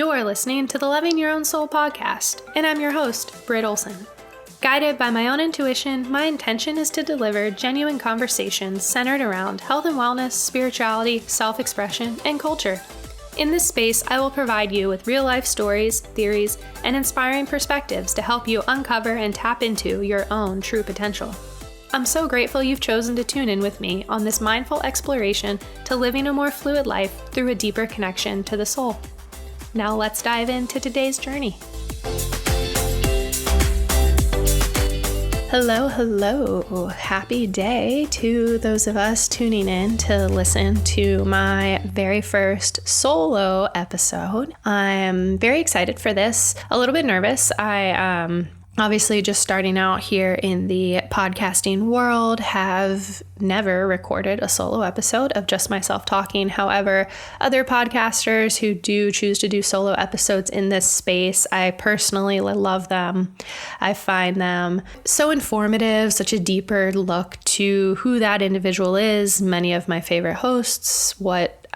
You're listening to the Loving Your Own Soul podcast, and I'm your host, Britt. Guided by my own intuition, my intention is to deliver genuine conversations centered around health and wellness, spirituality, self-expression, and culture. In this space, I will provide you with real-life stories, theories, and inspiring perspectives to help you uncover and tap into your own true potential. I'm so grateful you've chosen to tune in with me on this mindful exploration to living a more fluid life through a deeper connection to the soul. Now let's dive into today's journey. Hello. Happy day to those of us tuning in to listen to my very first solo episode. I'm very excited for this, a little bit nervous. Obviously, just starting out here in the podcasting world, have never recorded a solo episode of just myself talking. However, other podcasters who do choose to do solo episodes in this space, I personally love them. I find them so informative, such a deeper look to who that individual is, many of my favorite hosts, what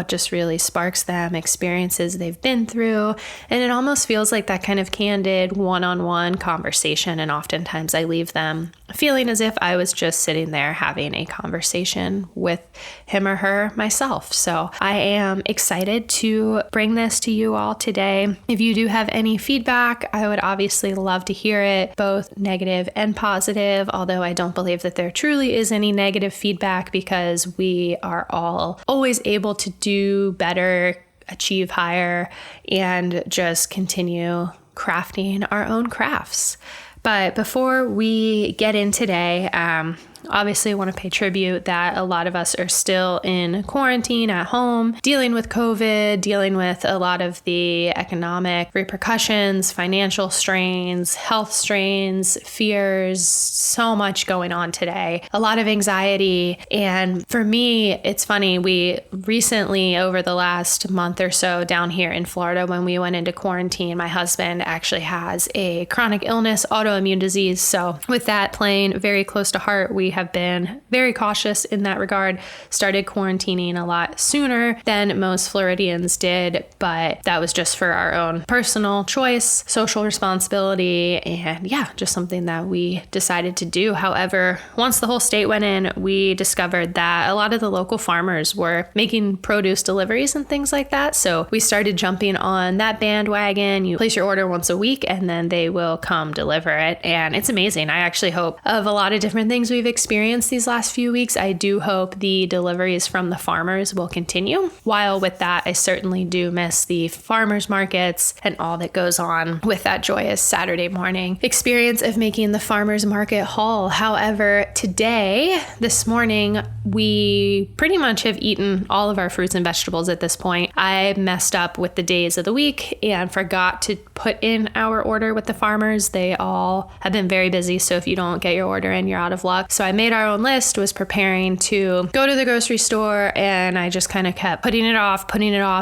just really sparks them, experiences they've been through. And it almost feels like that kind of candid one-on-one conversation. And oftentimes I leave them feeling as if I was just sitting there having a conversation with him or her myself. So I am excited to bring this to you all today. If you do have any feedback, I would obviously love to hear it, both negative and positive, although I don't believe that there truly is any negative feedback because we are all always able to do better, achieve higher, and just continue crafting our own crafts. But before we get in today, obviously I want to pay tribute that a lot of us are still in quarantine at home, dealing with COVID, dealing with a lot of the economic repercussions, financial strains, health strains, fears, so much going on today, a lot of anxiety. And for me, it's funny, we recently, over the last month or so down here in Florida, when we went into quarantine, my husband actually has a chronic illness, autoimmune disease. So with that playing very close to heart, we have been very cautious in that regard, started quarantining a lot sooner than most Floridians did, but that was just for our own personal choice, social responsibility, and just something that we decided to do. However, once the whole state went in, we discovered that a lot of the local farmers were making produce deliveries and things like that. So we started jumping on that bandwagon. You place your order once a week and then they will come deliver it. And it's amazing. I actually hope of a lot of different things we've experienced these last few weeks. I do hope the deliveries from the farmers will continue. While with that, I certainly do miss the farmers markets and all that goes on with that joyous Saturday morning experience of making the farmers market haul. However, this morning, we pretty much have eaten all of our fruits and vegetables at this point. I messed up with the days of the week and forgot to put in our order with the farmers. They all have been very busy. So if you don't get your order in, you're out of luck. So I made our own list, was preparing to go to the grocery store, and I just kind of kept putting it off,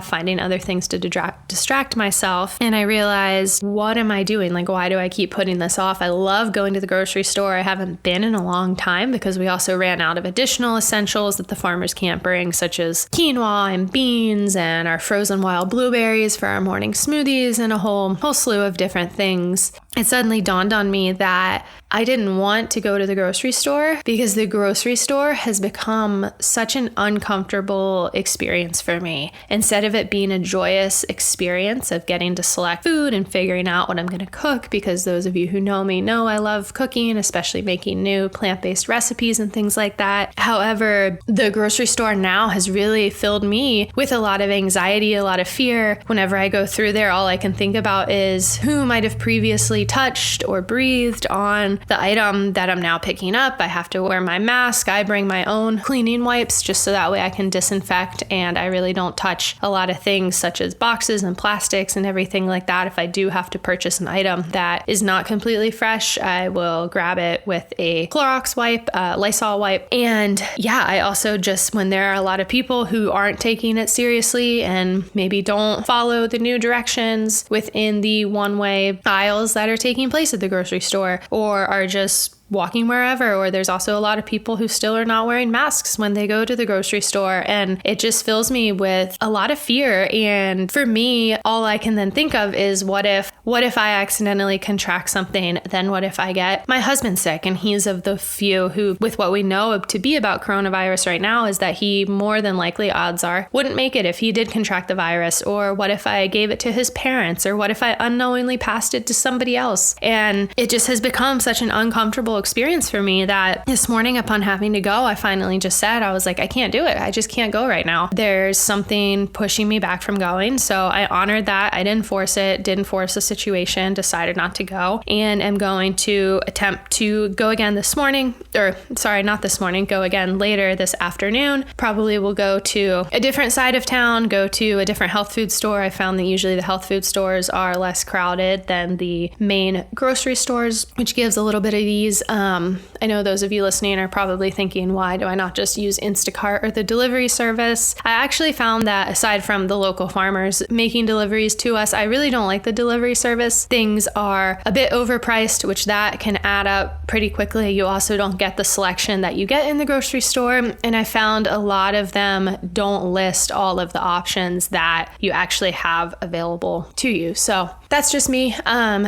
finding other things to distract myself. And I realized, what am I doing? Like, why do I keep putting this off? I love going to the grocery store. I haven't been in a long time because we also ran out of additional essentials that the farmers can't bring, such as quinoa and beans and our frozen wild blueberries for our morning smoothies and a whole slew of different things. It suddenly dawned on me that I didn't want to go to the grocery store because the grocery store has become such an uncomfortable experience for me. Instead of it being a joyous experience of getting to select food and figuring out what I'm going to cook, because those of you who know me know I love cooking, especially making new plant-based recipes and things like that. However, the grocery store now has really filled me with a lot of anxiety, a lot of fear. Whenever I go through there, all I can think about is who might have previously touched or breathed on the item that I'm now picking up. I have to wear my mask. I bring my own cleaning wipes just so that way I can disinfect, and I really don't touch a lot of things such as boxes and plastics and everything like that. If I do have to purchase an item that is not completely fresh, I will grab it with a Clorox wipe, Lysol wipe. And I also just, when there are a lot of people who aren't taking it seriously and maybe don't follow the new directions within the one-way aisles that are taking place at the grocery store, or are just walking wherever, or there's also a lot of people who still are not wearing masks when they go to the grocery store. And it just fills me with a lot of fear. And for me, all I can then think of is what if I accidentally contract something? Then what if I get my husband sick? And he's of the few who, with what we know to be about coronavirus right now, is that he more than likely, odds are, wouldn't make it if he did contract the virus. Or what if I gave it to his parents? Or what if I unknowingly passed it to somebody else? And it just has become such an uncomfortable experience for me that this morning, upon having to go, I finally just said, I was like, I can't do it. I just can't go right now. There's something pushing me back from going. So I honored that. I didn't force the situation, decided not to go, and am going to attempt to go again this morning, or sorry, not this morning, go again later this afternoon. Probably will go to a different side of town, go to a different health food store. I found that usually the health food stores are less crowded than the main grocery stores, which gives a little bit of ease. I know those of you listening are probably thinking, why do I not just use Instacart or the delivery service? I actually found that aside from the local farmers making deliveries to us, I really don't like the delivery service. Things are a bit overpriced, which that can add up pretty quickly. You also don't get the selection that you get in the grocery store. And I found a lot of them don't list all of the options that you actually have available to you. So that's just me,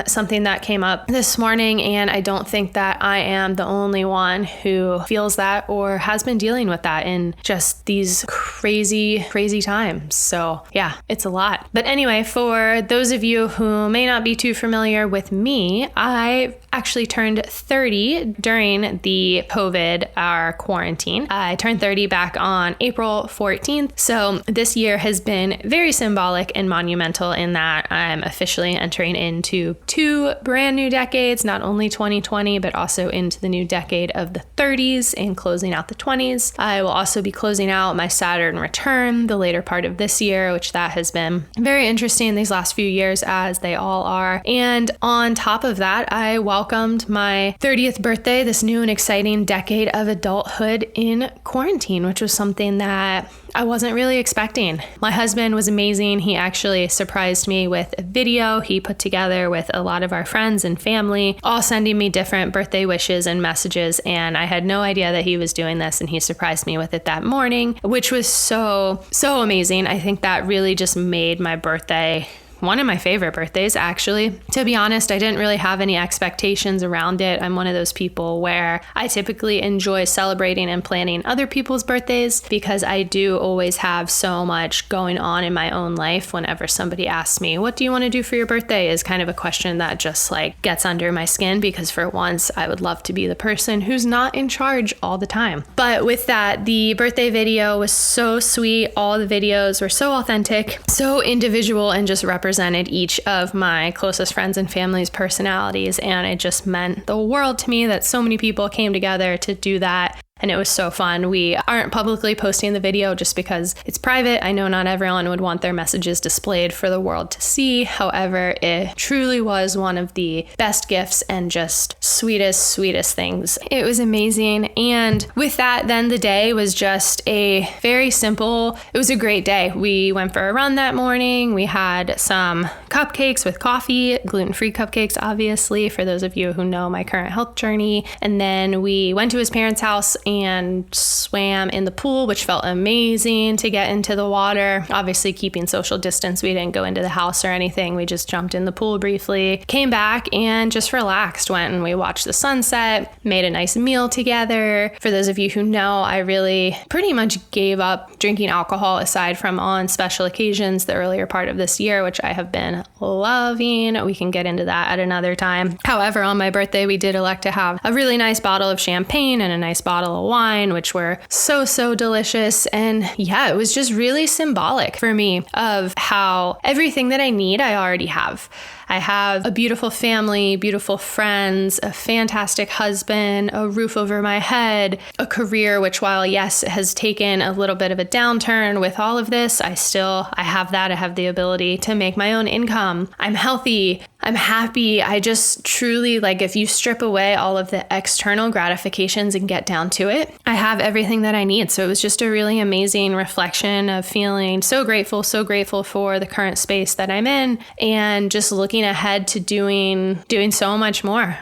something that came up this morning. And I don't think that I am the only one who feels that or has been dealing with that in just these crazy, crazy times. So yeah, it's a lot. But anyway, for those of you who may not be too familiar with me, I actually turned 30 during the COVID, our quarantine. I turned 30 back on April 14th. So this year has been very symbolic and monumental in that I'm officially entering into 2 brand new decades, not only 2020, but also into the new decade of the 30s and closing out the 20s. I will also be closing out my Saturn return the later part of this year, which that has been very interesting these last few years, as they all are. And on top of that, I welcomed my 30th birthday, this new and exciting decade of adulthood, in quarantine, which was something that I wasn't really expecting. My husband was amazing. He actually surprised me with a video he put together with a lot of our friends and family, all sending me different birthday wishes and messages. And I had no idea that he was doing this, and he surprised me with it that morning, which was so amazing. I think that really just made my birthday one of my favorite birthdays, actually. To be honest, I didn't really have any expectations around it. I'm one of those people where I typically enjoy celebrating and planning other people's birthdays because I do always have so much going on in my own life. Whenever somebody asks me, what do you want to do for your birthday, is kind of a question that just like gets under my skin, because for once I would love to be the person who's not in charge all the time. But with that, the birthday video was so sweet. All the videos were so authentic, so individual, and just represented each of my closest friends and family's personalities. And it just meant the world to me that so many people came together to do that. And it was so fun. We aren't publicly posting the video just because it's private. I know not everyone would want their messages displayed for the world to see. However, it truly was one of the best gifts and just sweetest things. It was amazing. And with that, then the day was just a very simple, it was a great day. We went for a run that morning. We had some cupcakes with coffee, gluten-free cupcakes, obviously, for those of you who know my current health journey. And then we went to his parents' house and swam in the pool, which felt amazing to get into the water. Obviously, keeping social distance, we didn't go into the house or anything. We just jumped in the pool briefly, came back and just relaxed, went and we watched the sunset, made a nice meal together. For those of you who know, I really pretty much gave up drinking alcohol aside from on special occasions the earlier part of this year, which I have been loving. We can get into that at another time. However, on my birthday, we did elect to have a really nice bottle of champagne and a nice bottle of wine, which were so delicious. And yeah, it was just really symbolic for me of how everything that I need, I already have. I have a beautiful family, beautiful friends, a fantastic husband, a roof over my head, a career, which while yes, has taken a little bit of a downturn with all of this, I have that. I have the ability to make my own income. I'm healthy. I'm happy. I just truly, like, if you strip away all of the external gratifications and get down to it, I have everything that I need. So it was just a really amazing reflection of feeling so grateful for the current space that I'm in, and just looking looking ahead to doing so much more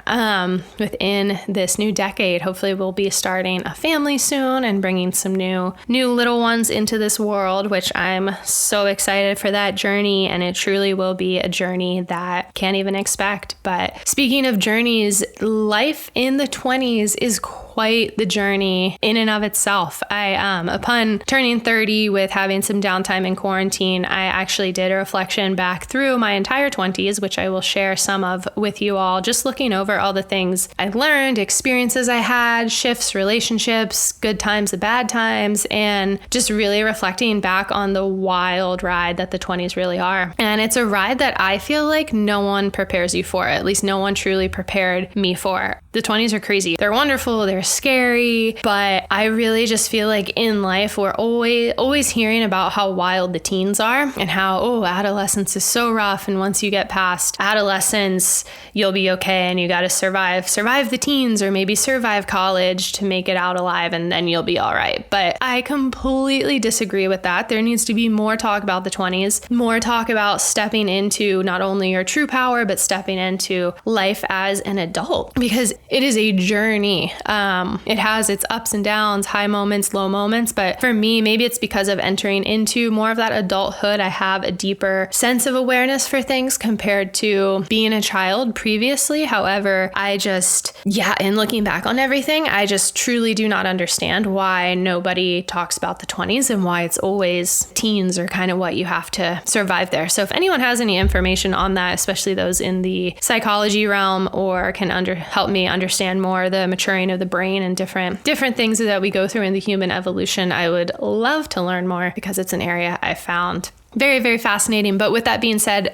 within this new decade. Hopefully we'll be starting a family soon and bringing some new little ones into this world, which I'm so excited for that journey. And it truly will be a journey that can't even expect. But speaking of journeys, life in the 20s is quite the journey in and of itself. Upon turning 30 with having some downtime in quarantine, I actually did a reflection back through my entire 20s, which I will share some of with you all, just looking over all the things I learned, experiences I had, shifts, relationships, good times, the bad times, and just really reflecting back on the wild ride that the 20s really are. And it's a ride that I feel like no one prepares you for, at least no one truly prepared me for. The 20s are crazy. They're wonderful. They're scary, but I really just feel like in life, we're always hearing about how wild the teens are and how, adolescence is so rough. And once you get past adolescence, you'll be okay. And you got to survive the teens or maybe survive college to make it out alive. And then you'll be all right. But I completely disagree with that. There needs to be more talk about the 20s, more talk about stepping into not only your true power, but stepping into life as an adult, because it is a journey. It has its ups and downs, high moments, low moments. But for me, maybe it's because of entering into more of that adulthood. I have a deeper sense of awareness for things compared to being a child previously. However, in looking back on everything, I just truly do not understand why nobody talks about the 20s and why it's always teens are kind of what you have to survive there. So if anyone has any information on that, especially those in the psychology realm, or can help me understand more the maturing of the brain and different things that we go through in the human evolution, I would love to learn more, because it's an area I found very, very fascinating. But with that being said,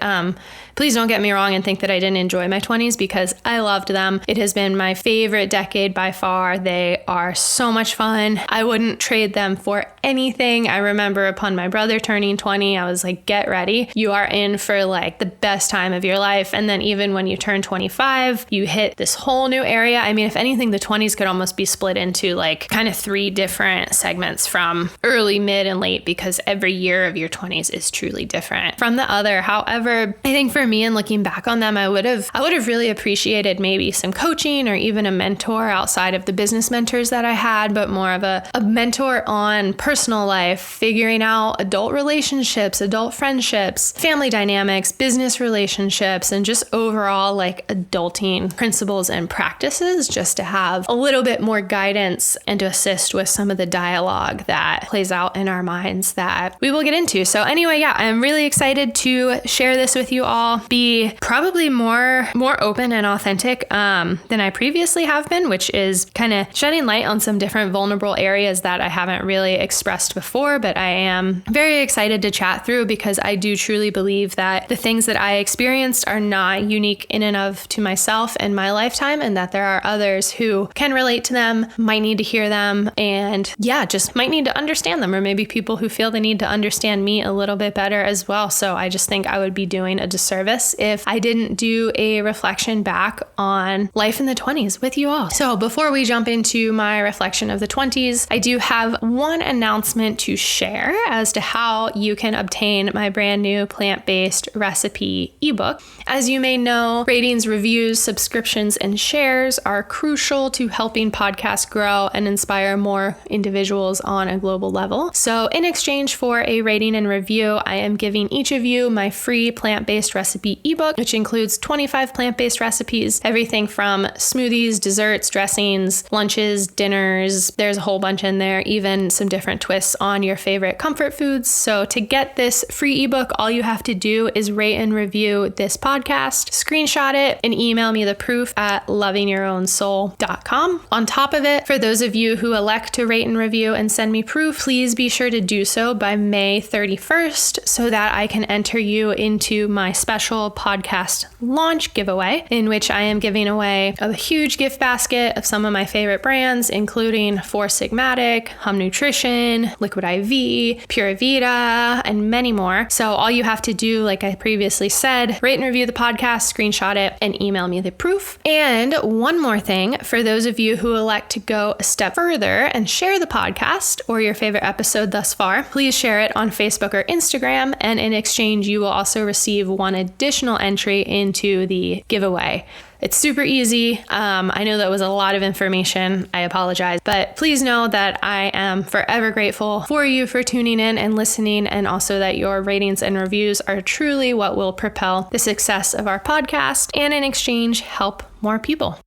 please don't get me wrong and think that I didn't enjoy my 20s, because I loved them. It has been my favorite decade by far. They are so much fun. I wouldn't trade them for anything. I remember upon my brother turning 20, I was like, get ready. You are in for like the best time of your life. And then even when you turn 25, you hit this whole new area. I mean, if anything, the 20s could almost be split into like kind of 3 different segments, from early, mid, and late, because every year of your 20s is truly different from the other. However, I think for me, and looking back on them, I would have really appreciated maybe some coaching or even a mentor outside of the business mentors that I had, but more of a mentor on personal life, figuring out adult relationships, adult friendships, family dynamics, business relationships, and just overall like adulting principles and practices, just to have a little bit more guidance and to assist with some of the dialogue that plays out in our minds that we will get into. So anyway, I'm really excited to share this with you all, be probably more open and authentic than I previously have been, which is kind of shedding light on some different vulnerable areas that I haven't really expressed before, but I am very excited to chat through, because I do truly believe that the things that I experienced are not unique in and of to myself and my lifetime, and that there are others who can relate to them, might need to hear them, and just might need to understand them, or maybe people who feel the need to understand me a little bit better as well. So I just think I would be doing a disservice if I didn't do a reflection back on life in the 20s with you all. So before we jump into my reflection of the 20s, I do have one announcement to share as to how you can obtain my brand new plant-based recipe ebook. As you may know, ratings, reviews, subscriptions, and shares are crucial to helping podcasts grow and inspire more individuals on a global level. So in exchange for a rating and review, I am giving each of you my free plant-based recipe ebook, which includes 25 plant-based recipes, everything from smoothies, desserts, dressings, lunches, dinners. There's a whole bunch in there, even some different twists on your favorite comfort foods. So to get this free ebook, all you have to do is rate and review this podcast, screenshot it, and email me the proof at lovingyourownsoul.com. On top of it, for those of you who elect to rate and review and send me proof, please be sure to do so by May 31st so that I can enter you into my special podcast launch giveaway, in which I am giving away a huge gift basket of some of my favorite brands, including Four Sigmatic, Hum Nutrition, Liquid IV, Pura Vida, and many more. So all you have to do, like I previously said, rate and review the podcast, screenshot it, and email me the proof. And one more thing, for those of you who elect to go a step further and share the podcast or your favorite episode thus far, please share it on Facebook or Instagram Instagram, and in exchange, you will also receive one additional entry into the giveaway. It's super easy. I know that was a lot of information. I apologize, but please know that I am forever grateful for you for tuning in and listening, and also that your ratings and reviews are truly what will propel the success of our podcast and in exchange help more people.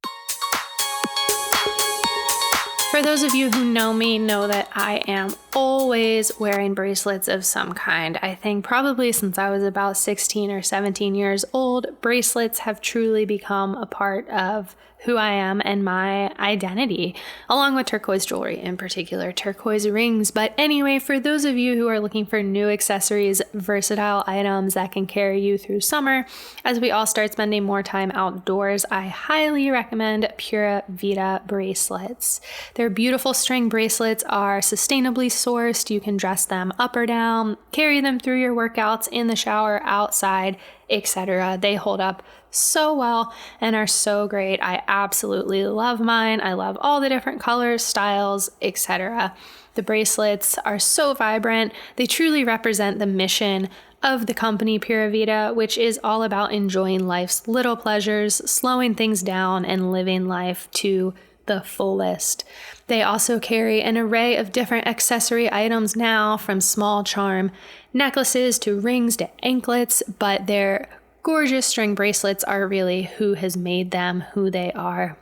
For those of you who know me, know that I am always wearing bracelets of some kind. I think probably since I was about 16 or 17 years old, bracelets have truly become a part of who I am and my identity, along with turquoise jewelry, in particular turquoise rings. But anyway, for those of you who are looking for new accessories, versatile items that can carry you through summer, as we all start spending more time outdoors, I highly recommend Pura Vida bracelets. Their beautiful string bracelets are sustainably sourced. You can dress them up or down, carry them through your workouts, in the shower, outside, etc. They hold up so well and are so great. I absolutely love mine. I love all the different colors, styles, etc. The bracelets are so vibrant. They truly represent the mission of the company Pura Vida, which is all about enjoying life's little pleasures, slowing things down, and living life to the fullest. They also carry an array of different accessory items now, from small charm necklaces to rings to anklets, but their gorgeous string bracelets are really who has made them who they are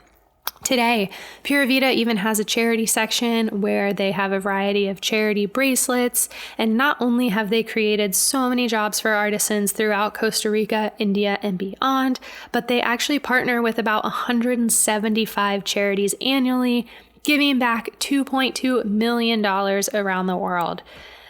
today. Pura Vida even has a charity section where they have a variety of charity bracelets. And not only have they created so many jobs for artisans throughout Costa Rica, India, and beyond, but they actually partner with about 175 charities annually, giving back $2.2 million around the world.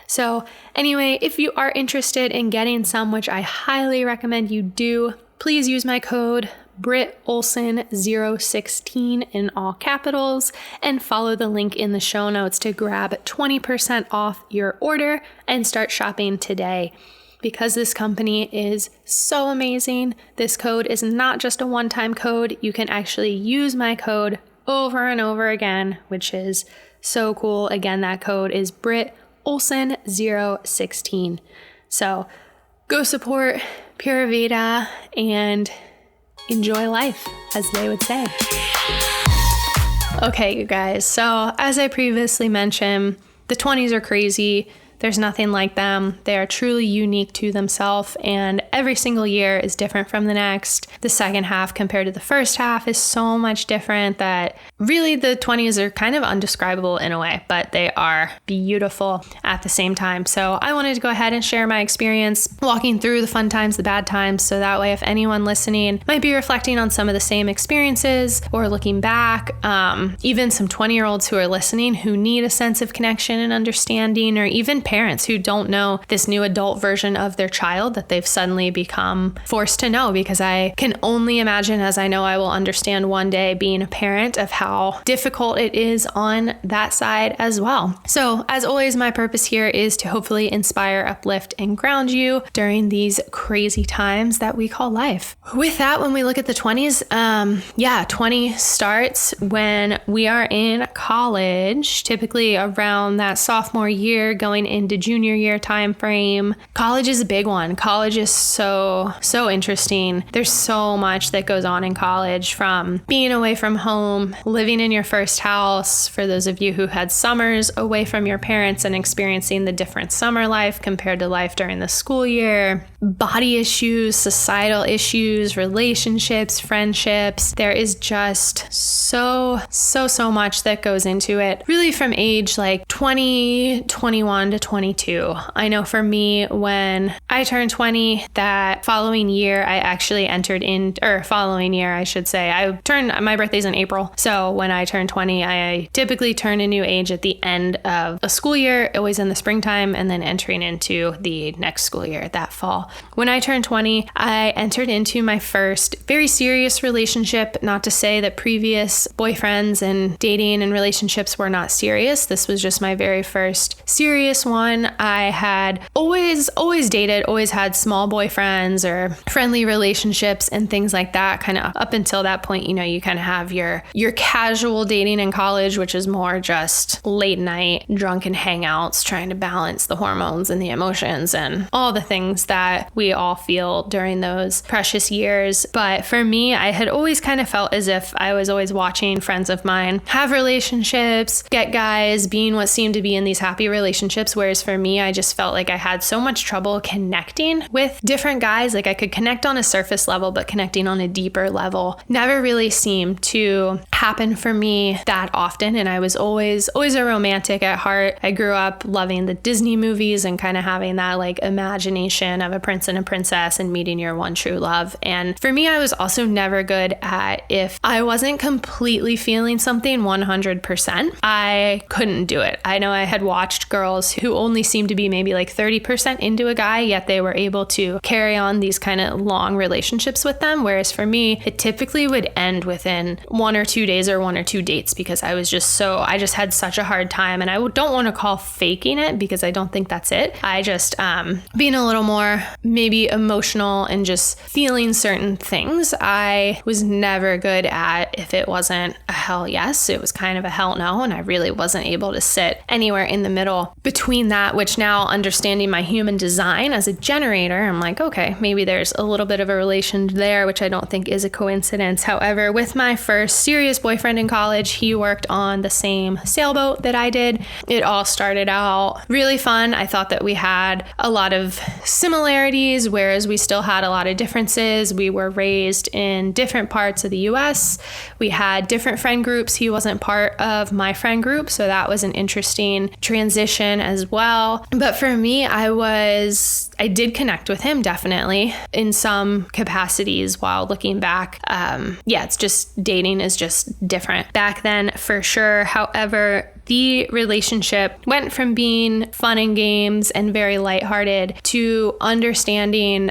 So anyway, if you are interested in getting some, which I highly recommend you do, please use my code BrittOlson016 in all capitals, and follow the link in the show notes to grab 20% off your order and start shopping today. Because this company is so amazing, this code is not just a one-time code. You can actually use my code over and over again, which is so cool. Again, that code is BrittOlson016. So go support Pura Vida and enjoy life, as they would say. Okay, you guys. So as I previously mentioned, the 20s are crazy. There's nothing like them. They are truly unique to themselves, and every single year is different from the next. The second half compared to the first half is so much different that really the 20s are kind of undescribable in a way, but they are beautiful at the same time. So I wanted to go ahead and share my experience walking through the fun times, the bad times, so that way if anyone listening might be reflecting on some of the same experiences or looking back, even some 20-year-olds who are listening who need a sense of connection and understanding, or even parents who don't know this new adult version of their child that they've suddenly become forced to know, because I can only imagine, as I know I will understand one day being a parent, of how difficult it is on that side as well. So as always, my purpose here is to hopefully inspire, uplift, and ground you during these crazy times that we call life. With that, when we look at the 20s, 20 starts when we are in college, typically around that sophomore year going into junior year time frame. College is a big one. College is so interesting. There's so much that goes on in college, from being away from home, living in your first house, for those of you who had summers away from your parents and experiencing the different summer life compared to life during the school year, body issues, societal issues, relationships, friendships. There is just so much that goes into it, really from age like 20, 21 to 22. I know for me, when I turned 20, that following year, I actually my birthday's in April. So when I turned 20, I typically turn a new age at the end of a school year, always in the springtime, and then entering into the next school year that fall. When I turned 20, I entered into my first very serious relationship. Not to say that previous boyfriends and dating and relationships were not serious. This was just my very first serious one. 21, I had always dated, always had small boyfriends or friendly relationships and things like that. Kind of up until that point, you kind of have your casual dating in college, which is more just late night drunken hangouts, trying to balance the hormones and the emotions and all the things that we all feel during those precious years. But for me, I had always kind of felt as if I was always watching friends of mine have relationships, get guys, being what seemed to be in these happy relationships. Whereas for me, I just felt like I had so much trouble connecting with different guys. Like I could connect on a surface level, but connecting on a deeper level never really seemed to happen for me that often. And I was always a romantic at heart. I grew up loving the Disney movies and kind of having that like imagination of a prince and a princess and meeting your one true love. And for me, I was also never good at, if I wasn't completely feeling something 100%, I couldn't do it. I know I had watched girls who only seemed to be maybe like 30% into a guy, yet they were able to carry on these kind of long relationships with them. Whereas for me, it typically would end within 1 or 2 days or 1 or 2 dates, because I just had such a hard time. And I don't want to call faking it, because I don't think that's it. I just being a little more maybe emotional and just feeling certain things. I was never good at, if it wasn't a hell yes, it was kind of a hell no. And I really wasn't able to sit anywhere in the middle between that, which now understanding my human design as a generator, I'm like, okay, maybe there's a little bit of a relation there, which I don't think is a coincidence. However, with my first serious boyfriend in college, he worked on the same sailboat that I did. It all started out really fun. I thought that we had a lot of similarities, whereas we still had a lot of differences. We were raised in different parts of the US. We had different friend groups. He wasn't part of my friend group, so that was an interesting transition as well. But for me, I did connect with him definitely in some capacities while looking back. It's just dating is just different back then for sure. However, the relationship went from being fun and games and very lighthearted to understanding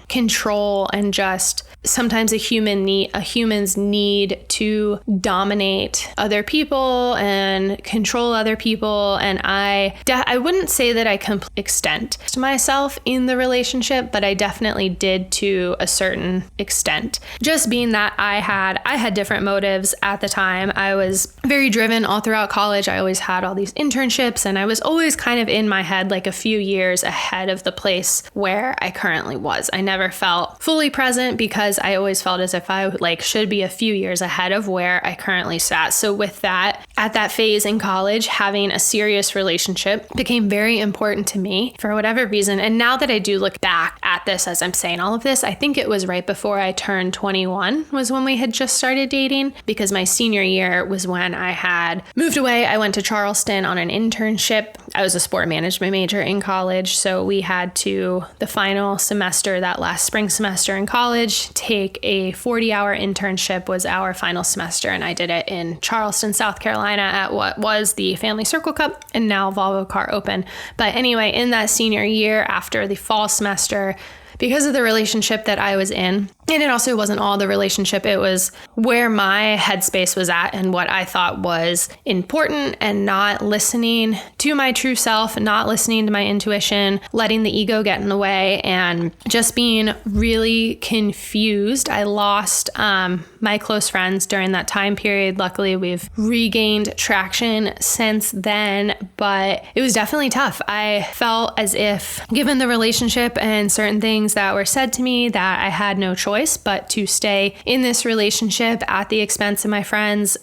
control and just sometimes a human's need to dominate other people and control other people. And I wouldn't say that I extent myself in the relationship, but I definitely did to a certain extent. Just being that I had different motives at the time. I was very driven all throughout college. I always had all these internships, and I was always kind of in my head like a few years ahead of the place where I currently was. I never felt fully present, because I always felt as if I should be a few years ahead of where I currently sat. So with that, at that phase in college, having a serious relationship became very important to me for whatever reason. And now that I do look back at this as I'm saying all of this, I think it was right before I turned 21 was when we had just started dating, because my senior year was when I had moved away. I went to Charleston on an internship. I was a sport management major in college, so we had to, the final semester, that last spring semester in college, take a 40-hour internship was our final semester, and I did it in Charleston, South Carolina at what was the Family Circle Cup and now Volvo Car Open. But anyway, in that senior year after the fall semester, because of the relationship that I was in, and it also wasn't all the relationship, it was where my headspace was at and what I thought was important, and not listening to my true self, not listening to my intuition, letting the ego get in the way, and just being really confused. I lost my close friends during that time period. Luckily, we've regained traction since then, but it was definitely tough. I felt as if, given the relationship and certain things that were said to me, that I had no choice but to stay in this relationship at the expense of my friends.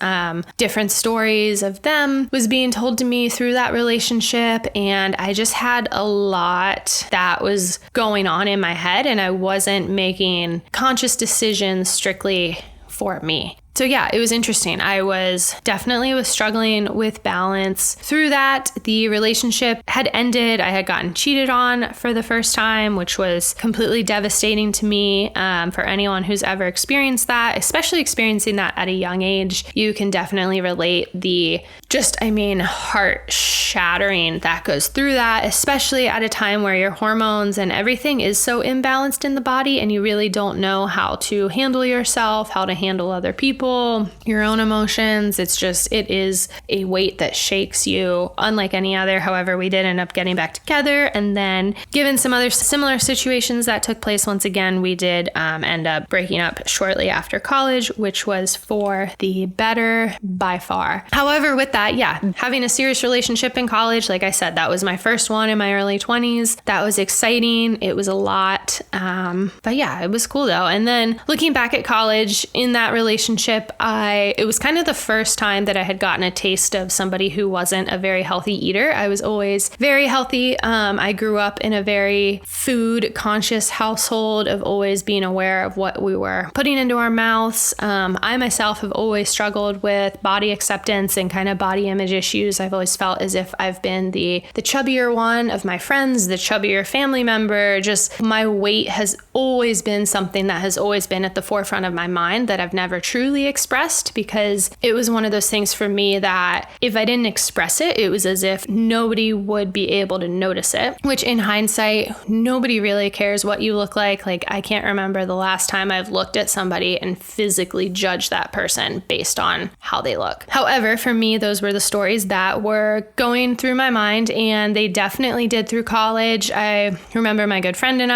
Different stories of them was being told to me through that relationship, and I just had a lot that was going on in my head, and I wasn't making conscious decisions strictly for me. So yeah, it was interesting. I was definitely struggling with balance through that. The relationship had ended. I had gotten cheated on for the first time, which was completely devastating to me. For anyone who's ever experienced that, especially experiencing that at a young age, you can definitely relate the heart shattering that goes through that, especially at a time where your hormones and everything is so imbalanced in the body, and you really don't know how to handle yourself, how to handle other people. people, your own emotions. It is a weight that shakes you unlike any other. However, we did end up getting back together. And then given some other similar situations that took place, once again, we did end up breaking up shortly after college, which was for the better by far. However, with that, having a serious relationship in college, like I said, that was my first one in my early 20s. That was exciting. It was a lot. But yeah, it was cool though. And then looking back at college in that relationship, it was kind of the first time that I had gotten a taste of somebody who wasn't a very healthy eater. I was always very healthy. I grew up in a very food conscious household of always being aware of what we were putting into our mouths. I myself have always struggled with body acceptance and kind of body image issues. I've always felt as if I've been the chubbier one of my friends, the chubbier family member. Just my weight has always been something that has always been at the forefront of my mind that I've never truly expressed, because it was one of those things for me that if I didn't express it, it was as if nobody would be able to notice it, which in hindsight, nobody really cares what you look like. Like, I can't remember the last time I've looked at somebody and physically judged that person based on how they look. However, for me, those were the stories that were going through my mind, and they definitely did through college. I remember my good friend and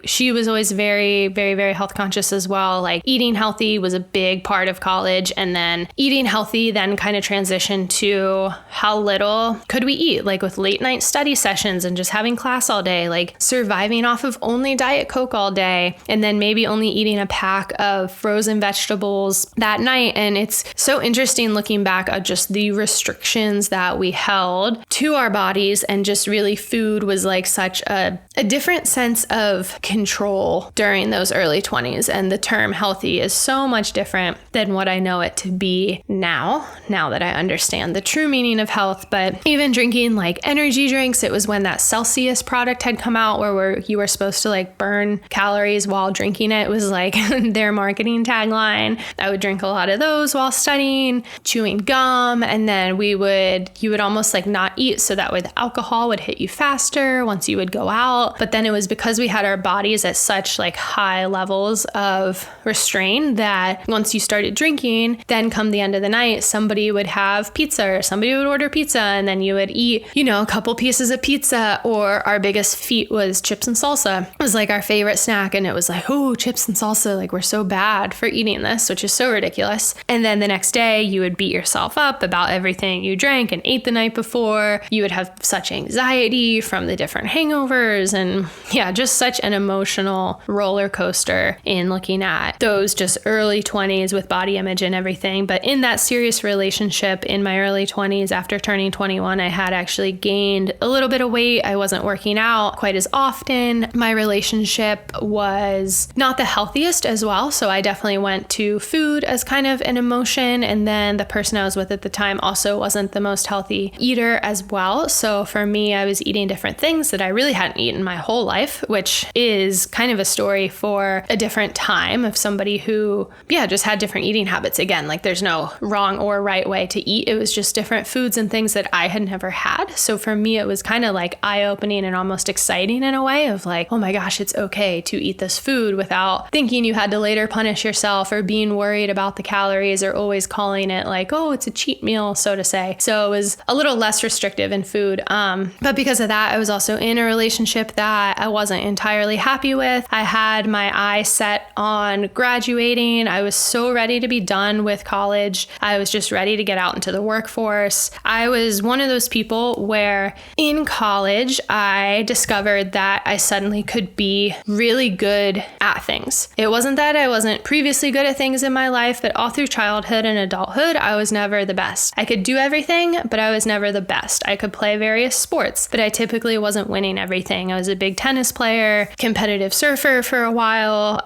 she was always very, very, very health conscious as well. Like, eating healthy was a big part of college, and then eating healthy then kind of transitioned to how little could we eat, like with late night study sessions and just having class all day, like surviving off of only Diet Coke all day, and then maybe only eating a pack of frozen vegetables that night. And it's so interesting looking back at just the restrictions that we held to our bodies, and just really food was like such a different sense of control during those early 20s. And the term healthy is so much different than what I know it to be now that I understand the true meaning of health. But even drinking like energy drinks, it was when that Celsius product had come out where you were supposed to like burn calories while drinking it. It was like their marketing tagline. I would drink a lot of those while studying, chewing gum, and then you would almost like not eat so that way the alcohol would hit you faster once you would go out. But then it was because we had our bodies at such like high levels of restraint that once you started drinking, then come the end of the night, somebody would have pizza or somebody would order pizza, and then you would eat, a couple pieces of pizza. Or our biggest feat was chips and salsa. It was like our favorite snack, and it was like, oh, chips and salsa, like we're so bad for eating this, which is so ridiculous. And then the next day you would beat yourself up about everything you drank and ate the night before. You would have such anxiety from the different hangovers, and just such an emotional roller coaster in looking at those just early 20s with body image and everything. But in that serious relationship in my early 20s, after turning 21, I had actually gained a little bit of weight. I wasn't working out quite as often. My relationship was not the healthiest as well. So I definitely went to food as kind of an emotion. And then the person I was with at the time also wasn't the most healthy eater as well. So for me, I was eating different things that I really hadn't eaten my whole life, which is kind of a story for a different time of somebody who, just had different eating habits. Again, like there's no wrong or right way to eat. It was just different foods and things that I had never had. So for me, it was kind of like eye-opening and almost exciting in a way of like, oh my gosh, it's okay to eat this food without thinking you had to later punish yourself or being worried about the calories or always calling it like, oh, it's a cheat meal, so to say. So it was a little less restrictive in food. But because of that, I was also in a relationship that I wasn't entirely happy with. I had my eye set on graduating. I was so ready to be done with college. I was just ready to get out into the workforce. I was one of those people where in college, I discovered that I suddenly could be really good at things. It wasn't that I wasn't previously good at things in my life, but all through childhood and adulthood, I was never the best. I could do everything, but I was never the best. I could play various sports, but I typically wasn't winning everything. I was a big tennis player, competitive surfer for a while,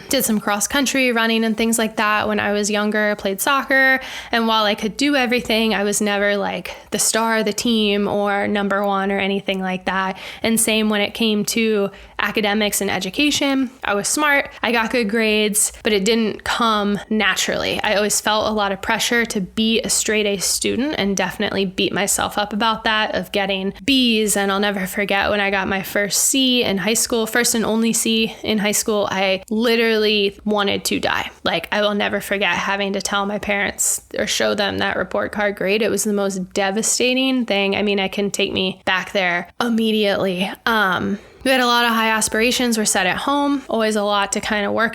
did some cross country running and things like that when I was younger, played soccer. And while I could do everything, I was never like the star of the team or number one or anything like that. And same when it came to academics and education. I was smart, I got good grades, but it didn't come naturally. I always felt a lot of pressure to be a straight A student and definitely beat myself up about that, of getting B's. And I'll never forget when I got my first C in high school, first and only C in high school, I literally wanted to die. Like, I will never forget having to tell my parents or show them that report card grade. It was the most devastating thing. I mean, I can take me back there immediately. We had a lot of high aspirations were set at home, always a lot to kind of work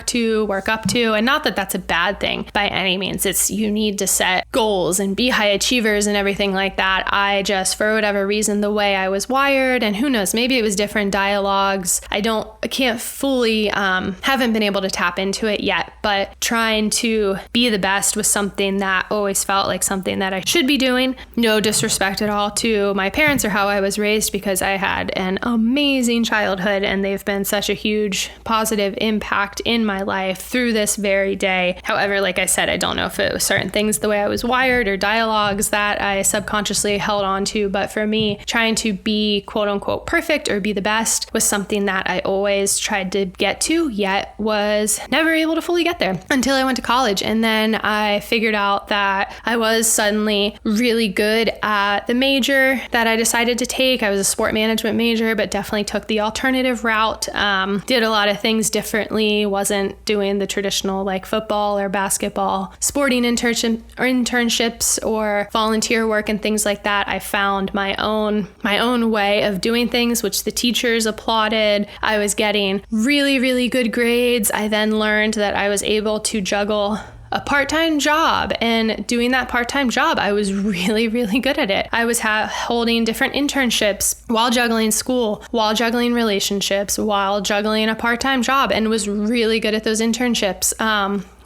up to. And not that that's a bad thing by any means. It's, you need to set goals and be high achievers and everything like that. I just, for whatever reason, the way I was wired, and who knows, maybe it was different dialogues. I can't fully, haven't been able to tap into it yet, but trying to be the best was something that always felt like something that I should be doing. No disrespect at all to my parents or how I was raised, because I had an amazing childhood and they've been such a huge positive impact in my life through this very day. However, like I said, I don't know if it was certain things the way I was wired or dialogues that I subconsciously held on to, but for me, trying to be quote unquote perfect or be the best was something that I always tried to get to, yet was never able to fully get there until I went to college. And then I figured out that I was suddenly really good at the major that I decided to take. I was a sport management major, but definitely took the alternative route, did a lot of things differently, wasn't doing the traditional like football or basketball, sporting internships or volunteer work and things like that. I found my own way of doing things, which the teachers applauded. I was getting really, really good grades. I then learned that I was able to juggle a part-time job, and doing that part-time job, I was really, really good at it. I was holding different internships while juggling school, while juggling relationships, while juggling a part-time job, and was really good at those internships.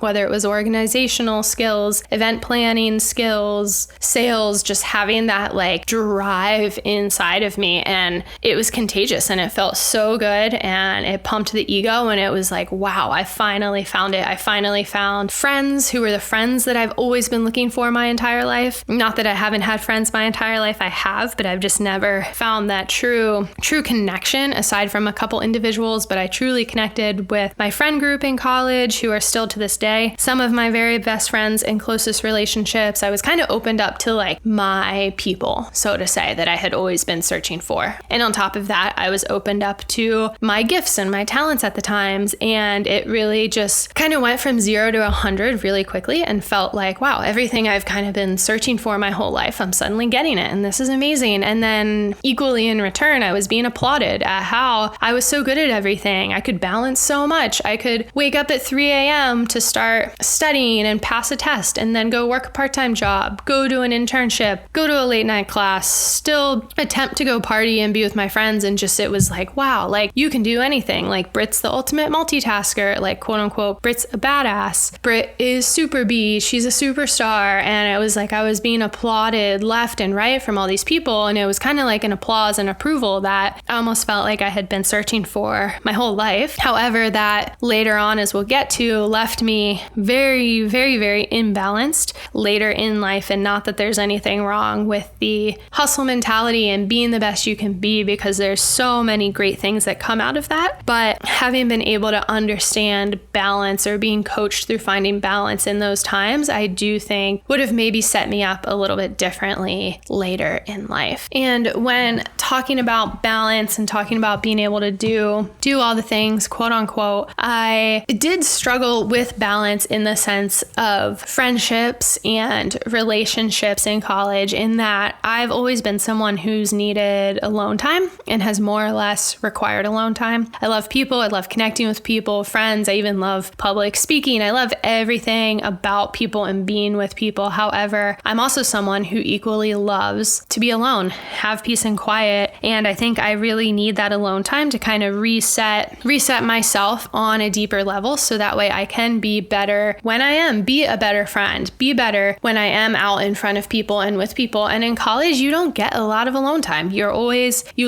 Whether it was organizational skills, event planning skills, sales, just having that like drive inside of me. And it was contagious and it felt so good and it pumped the ego. And it was like, wow, I finally found it. I finally found friends who were the friends that I've always been looking for my entire life. Not that I haven't had friends my entire life, I have, but I've just never found that true connection aside from a couple individuals. But I truly connected with my friend group in college who are still to this day some of my very best friends and closest relationships. I was kind of opened up to like my people, so to say, that I had always been searching for. And on top of that, I was opened up to my gifts and my talents at the times. And it really just kind of went from 0 to 100 really quickly and felt like, wow, everything I've kind of been searching for my whole life, I'm suddenly getting it. And this is amazing. And then equally in return, I was being applauded at how I was so good at everything. I could balance so much. I could wake up at 3 a.m. to start studying and pass a test and then go work a part-time job, go to an internship, go to a late night class, still attempt to go party and be with my friends. And just, it was like, wow, like you can do anything. Like Britt's the ultimate multitasker, like quote unquote, Britt's a badass. Britt is super B, she's a superstar. And it was like, I was being applauded left and right from all these people. And it was kind of like an applause and approval that I almost felt like I had been searching for my whole life. However, that later on, as we'll get to, left me very, very, very imbalanced later in life. And not that there's anything wrong with the hustle mentality and being the best you can be, because there's so many great things that come out of that. But having been able to understand balance or being coached through finding balance in those times, I do think would have maybe set me up a little bit differently later in life. And when talking about balance and talking about being able to do all the things, quote unquote, I did struggle with balance in the sense of friendships and relationships in college, in that I've always been someone who's needed alone time and has more or less required alone time. I love people. I love connecting with people, friends. I even love public speaking. I love everything about people and being with people. However, I'm also someone who equally loves to be alone, have peace and quiet. And I think I really need that alone time to kind of reset myself on a deeper level, so that way I can be better when I am, be a better friend, be better when I am out in front of people and with people. And in college, you don't get a lot of alone time. You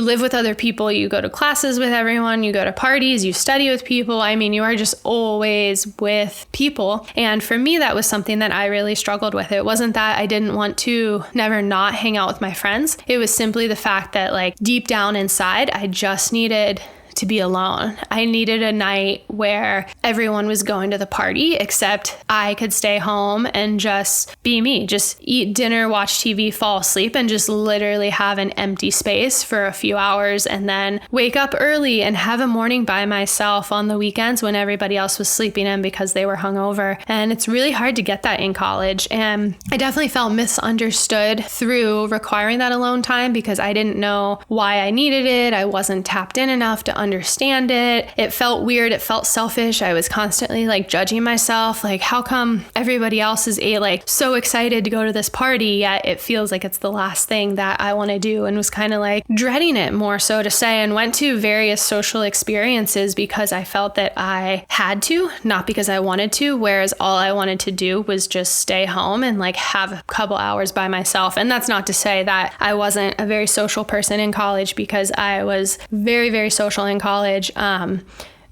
live with other people, you go to classes with everyone, you go to parties, you study with people. I mean, you are just always with people. And for me, that was something that I really struggled with. It wasn't that I didn't want to never not hang out with my friends. It was simply the fact that like deep down inside, I just needed to be alone. I needed a night where everyone was going to the party except I could stay home and just be me, just eat dinner, watch TV, fall asleep, and just literally have an empty space for a few hours and then wake up early and have a morning by myself on the weekends when everybody else was sleeping in because they were hungover. And it's really hard to get that in college. And I definitely felt misunderstood through requiring that alone time because I didn't know why I needed it. I wasn't tapped in enough to understand it. It felt weird. It felt selfish. I was constantly like judging myself. Like, how come everybody else is so excited to go to this party, yet it feels like it's the last thing that I want to do, and was kind of like dreading it, more so to say, and went to various social experiences because I felt that I had to, not because I wanted to, whereas all I wanted to do was just stay home and like have a couple hours by myself. And that's not to say that I wasn't a very social person in college, because I was very, very social in college.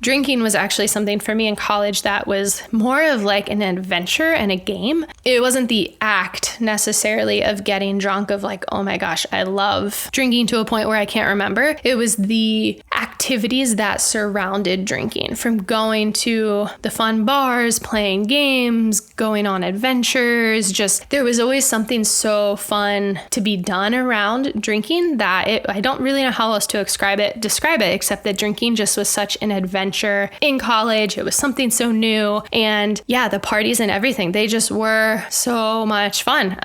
Drinking was actually something for me in college that was more of like an adventure and a game. It wasn't the act necessarily of getting drunk of like, oh my gosh, I love drinking to a point where I can't remember. It was the activities that surrounded drinking, from going to the fun bars, playing games, going on adventures. Just there was always something so fun to be done around drinking that I don't really know how else to describe it, except that drinking just was such an adventure in college. It was something so new. And yeah, the parties and everything, they just were so much fun.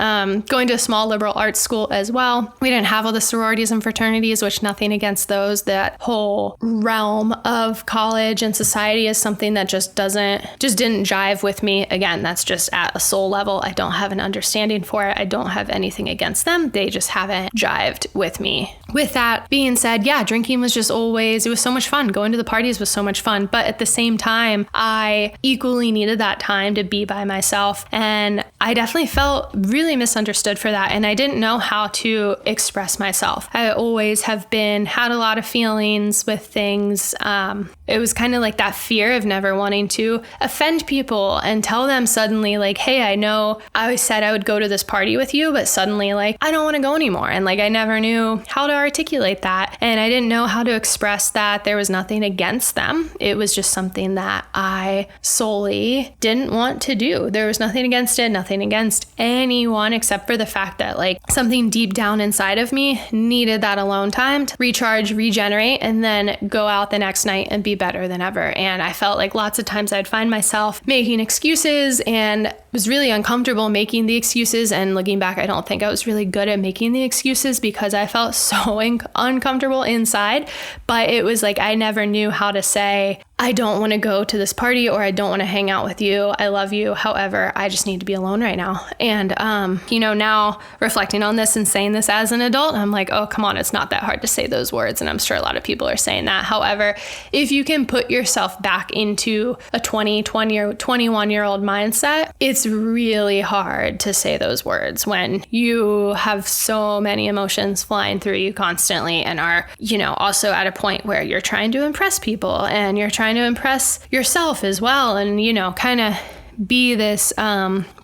Going to a small liberal arts school as well. We didn't have all the sororities and fraternities, which nothing against those. That whole realm of college and society is something that just didn't jive with me. Again, that's just at a soul level. I don't have an understanding for it. I don't have anything against them. They just haven't jived with me. With that being said, yeah, drinking was just always, it was so much fun. Going to the parties was so much fun. But at the same time, I equally needed that time to be by myself. And I definitely felt really misunderstood for that. And I didn't know how to express myself. I always had a lot of feelings with things. It was kind of like that fear of never wanting to offend people and tell them suddenly like, hey, I know I said I would go to this party with you, but suddenly like, I don't want to go anymore. And like, I never knew how to articulate that. And I didn't know how to express that. There was nothing against them. It was just something that I solely didn't want to do. There was nothing against it, nothing against anyone, except for the fact that like something deep down inside of me needed that alone time to recharge, regenerate, and then go out the next night and be better than ever. And I felt like lots of times I'd find myself making excuses and was really uncomfortable making the excuses. And looking back, I don't think I was really good at making the excuses because I felt so uncomfortable inside. But it was like I never knew how to say, I don't want to go to this party, or I don't want to hang out with you. I love you. However, I just need to be alone right now. And, now reflecting on this and saying this as an adult, I'm like, oh, come on, it's not that hard to say those words. And I'm sure a lot of people are saying that. However, if you can put yourself back into a 20 or 21-year-old mindset, it's really hard to say those words when you have so many emotions flying through you constantly and are, also at a point where you're trying to impress people and you're trying to impress yourself as well, and kind of be this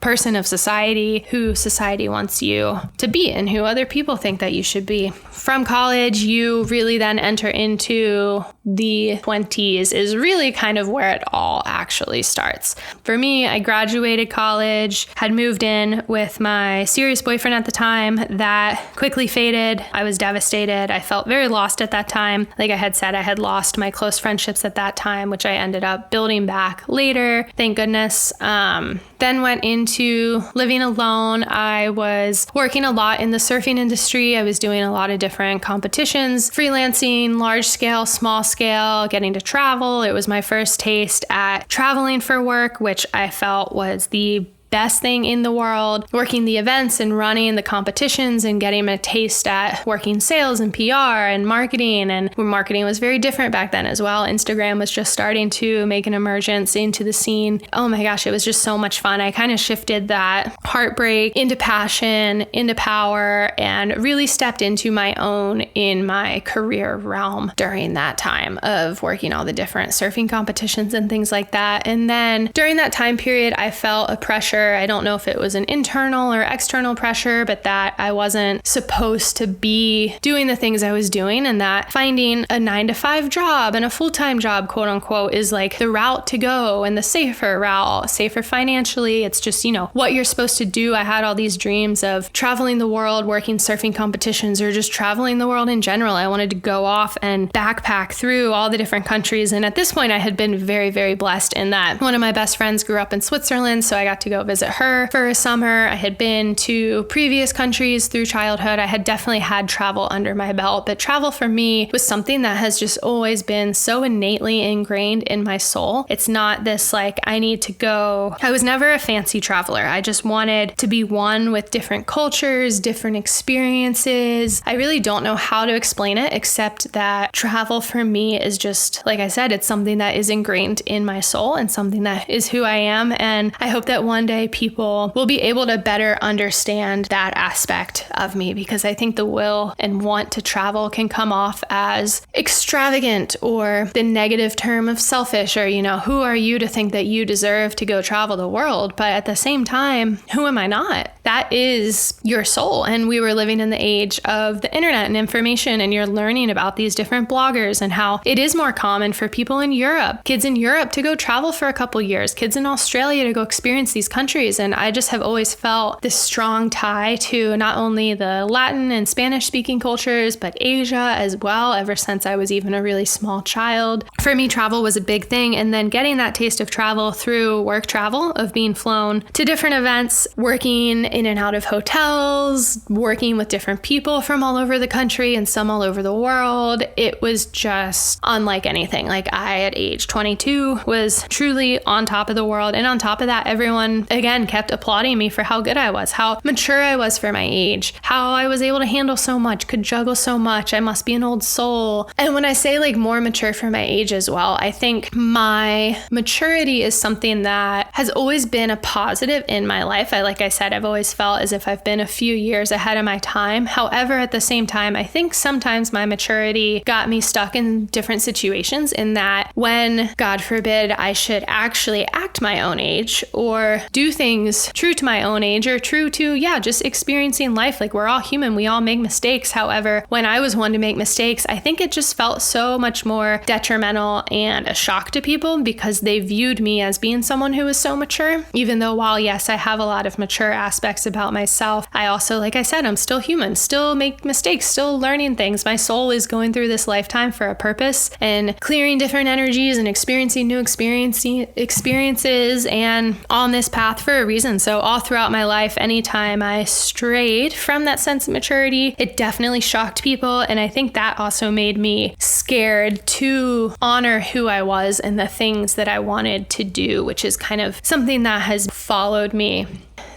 person of society who society wants you to be and who other people think that you should be. From college, you really then enter into the 20s is really kind of where it all actually starts. For me, I graduated college, had moved in with my serious boyfriend at the time. That quickly faded. I was devastated. I felt very lost at that time. Like I had said, I had lost my close friendships at that time, which I ended up building back later. Thank goodness. Then went into living alone. I was working a lot in the surfing industry. I was doing a lot of different competitions, freelancing, large scale, small scale, getting to travel. It was my first taste at traveling for work, which I felt was the best thing in the world. Working the events and running the competitions and getting a taste at working sales and PR and marketing. And marketing was very different back then as well. Instagram was just starting to make an emergence into the scene. Oh my gosh, it was just so much fun. I kind of shifted that heartbreak into passion, into power, and really stepped into my own in my career realm during that time of working all the different surfing competitions and things like that. And then during that time period, I felt a pressure pressure. I don't know if it was an internal or external pressure, but that I wasn't supposed to be doing the things I was doing, and that finding a 9-to-5 job and a full-time job, quote unquote, is like the route to go and the safer route, safer financially. It's just, what you're supposed to do. I had all these dreams of traveling the world, working surfing competitions, or just traveling the world in general. I wanted to go off and backpack through all the different countries. And at this point, I had been very, very blessed in that one of my best friends grew up in Switzerland, so I got to go visit her for a summer. I had been to previous countries through childhood. I had definitely had travel under my belt, but travel for me was something that has just always been so innately ingrained in my soul. It's not this like, I need to go. I was never a fancy traveler. I just wanted to be one with different cultures, different experiences. I really don't know how to explain it, except that travel for me is just, like I said, it's something that is ingrained in my soul and something that is who I am. And I hope that one day people will be able to better understand that aspect of me, because I think the will and want to travel can come off as extravagant or the negative term of selfish, or, who are you to think that you deserve to go travel the world? But at the same time, who am I not? That is your soul. And we were living in the age of the internet and information, and you're learning about these different bloggers and how it is more common for people in Europe, kids in Europe, to go travel for a couple years, kids in Australia to go experience these countries. And I just have always felt this strong tie to not only the Latin and Spanish speaking cultures, but Asia as well, ever since I was even a really small child. For me, travel was a big thing. And then getting that taste of travel through work travel, of being flown to different events, working in and out of hotels, working with different people from all over the country and some all over the world. It was just unlike anything. Like, I, at age 22, was truly on top of the world. And on top of that, everyone, again, kept applauding me for how good I was, how mature I was for my age, how I was able to handle so much, could juggle so much. I must be an old soul. And when I say like more mature for my age as well, I think my maturity is something that has always been a positive in my life. Like I said, I've always felt as if I've been a few years ahead of my time. However, at the same time, I think sometimes my maturity got me stuck in different situations, in that when, God forbid, I should actually act my own age or do things true to my own age, or true to, just experiencing life. Like, we're all human. We all make mistakes. However, when I was one to make mistakes, I think it just felt so much more detrimental and a shock to people, because they viewed me as being someone who was so mature. Even though, while yes, I have a lot of mature aspects about myself, I also, like I said, I'm still human, still make mistakes, still learning things. My soul is going through this lifetime for a purpose and clearing different energies and experiencing new experiences, and on this path for a reason. So all throughout my life, anytime I strayed from that sense of maturity, it definitely shocked people. And I think that also made me scared to honor who I was and the things that I wanted to do, which is kind of something that has followed me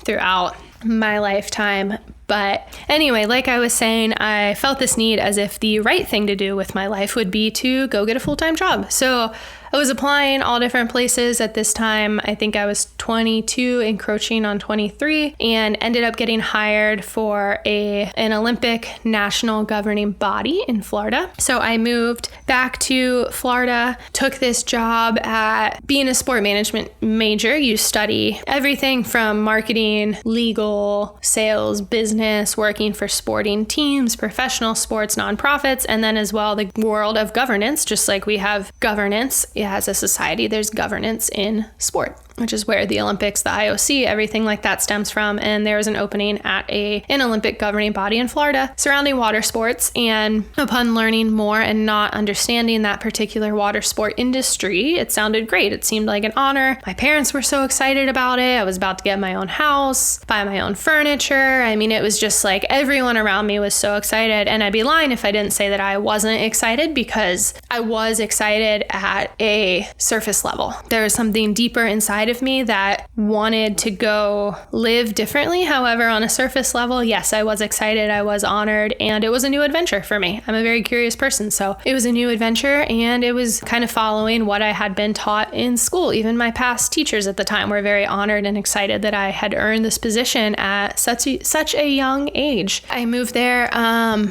throughout my lifetime. But anyway, like I was saying, I felt this need as if the right thing to do with my life would be to go get a full-time job. So I was applying all different places at this time. I think I was 22, encroaching on 23, and ended up getting hired for an Olympic national governing body in Florida. So I moved back to Florida, took this job at being a sport management major. You study everything from marketing, legal, sales, business, working for sporting teams, professional sports, nonprofits, and then as well the world of governance. Just like we have governance as a society, there's governance in sport, which is where the Olympics, the IOC, everything like that stems from. And there was an opening at an Olympic governing body in Florida surrounding water sports. And upon learning more and not understanding that particular water sport industry, it sounded great. It seemed like an honor. My parents were so excited about it. I was about to get my own house, buy my own furniture. I mean, it was just like everyone around me was so excited. And I'd be lying if I didn't say that I wasn't excited, because I was excited at a surface level. There was something deeper inside of me that wanted to go live differently. However, on a surface level, yes, I was excited, I was honored, and it was a new adventure for me. I'm a very curious person, so it was a new adventure, and it was kind of following what I had been taught in school. Even my past teachers at the time were very honored and excited that I had earned this position at such a young age. I moved there,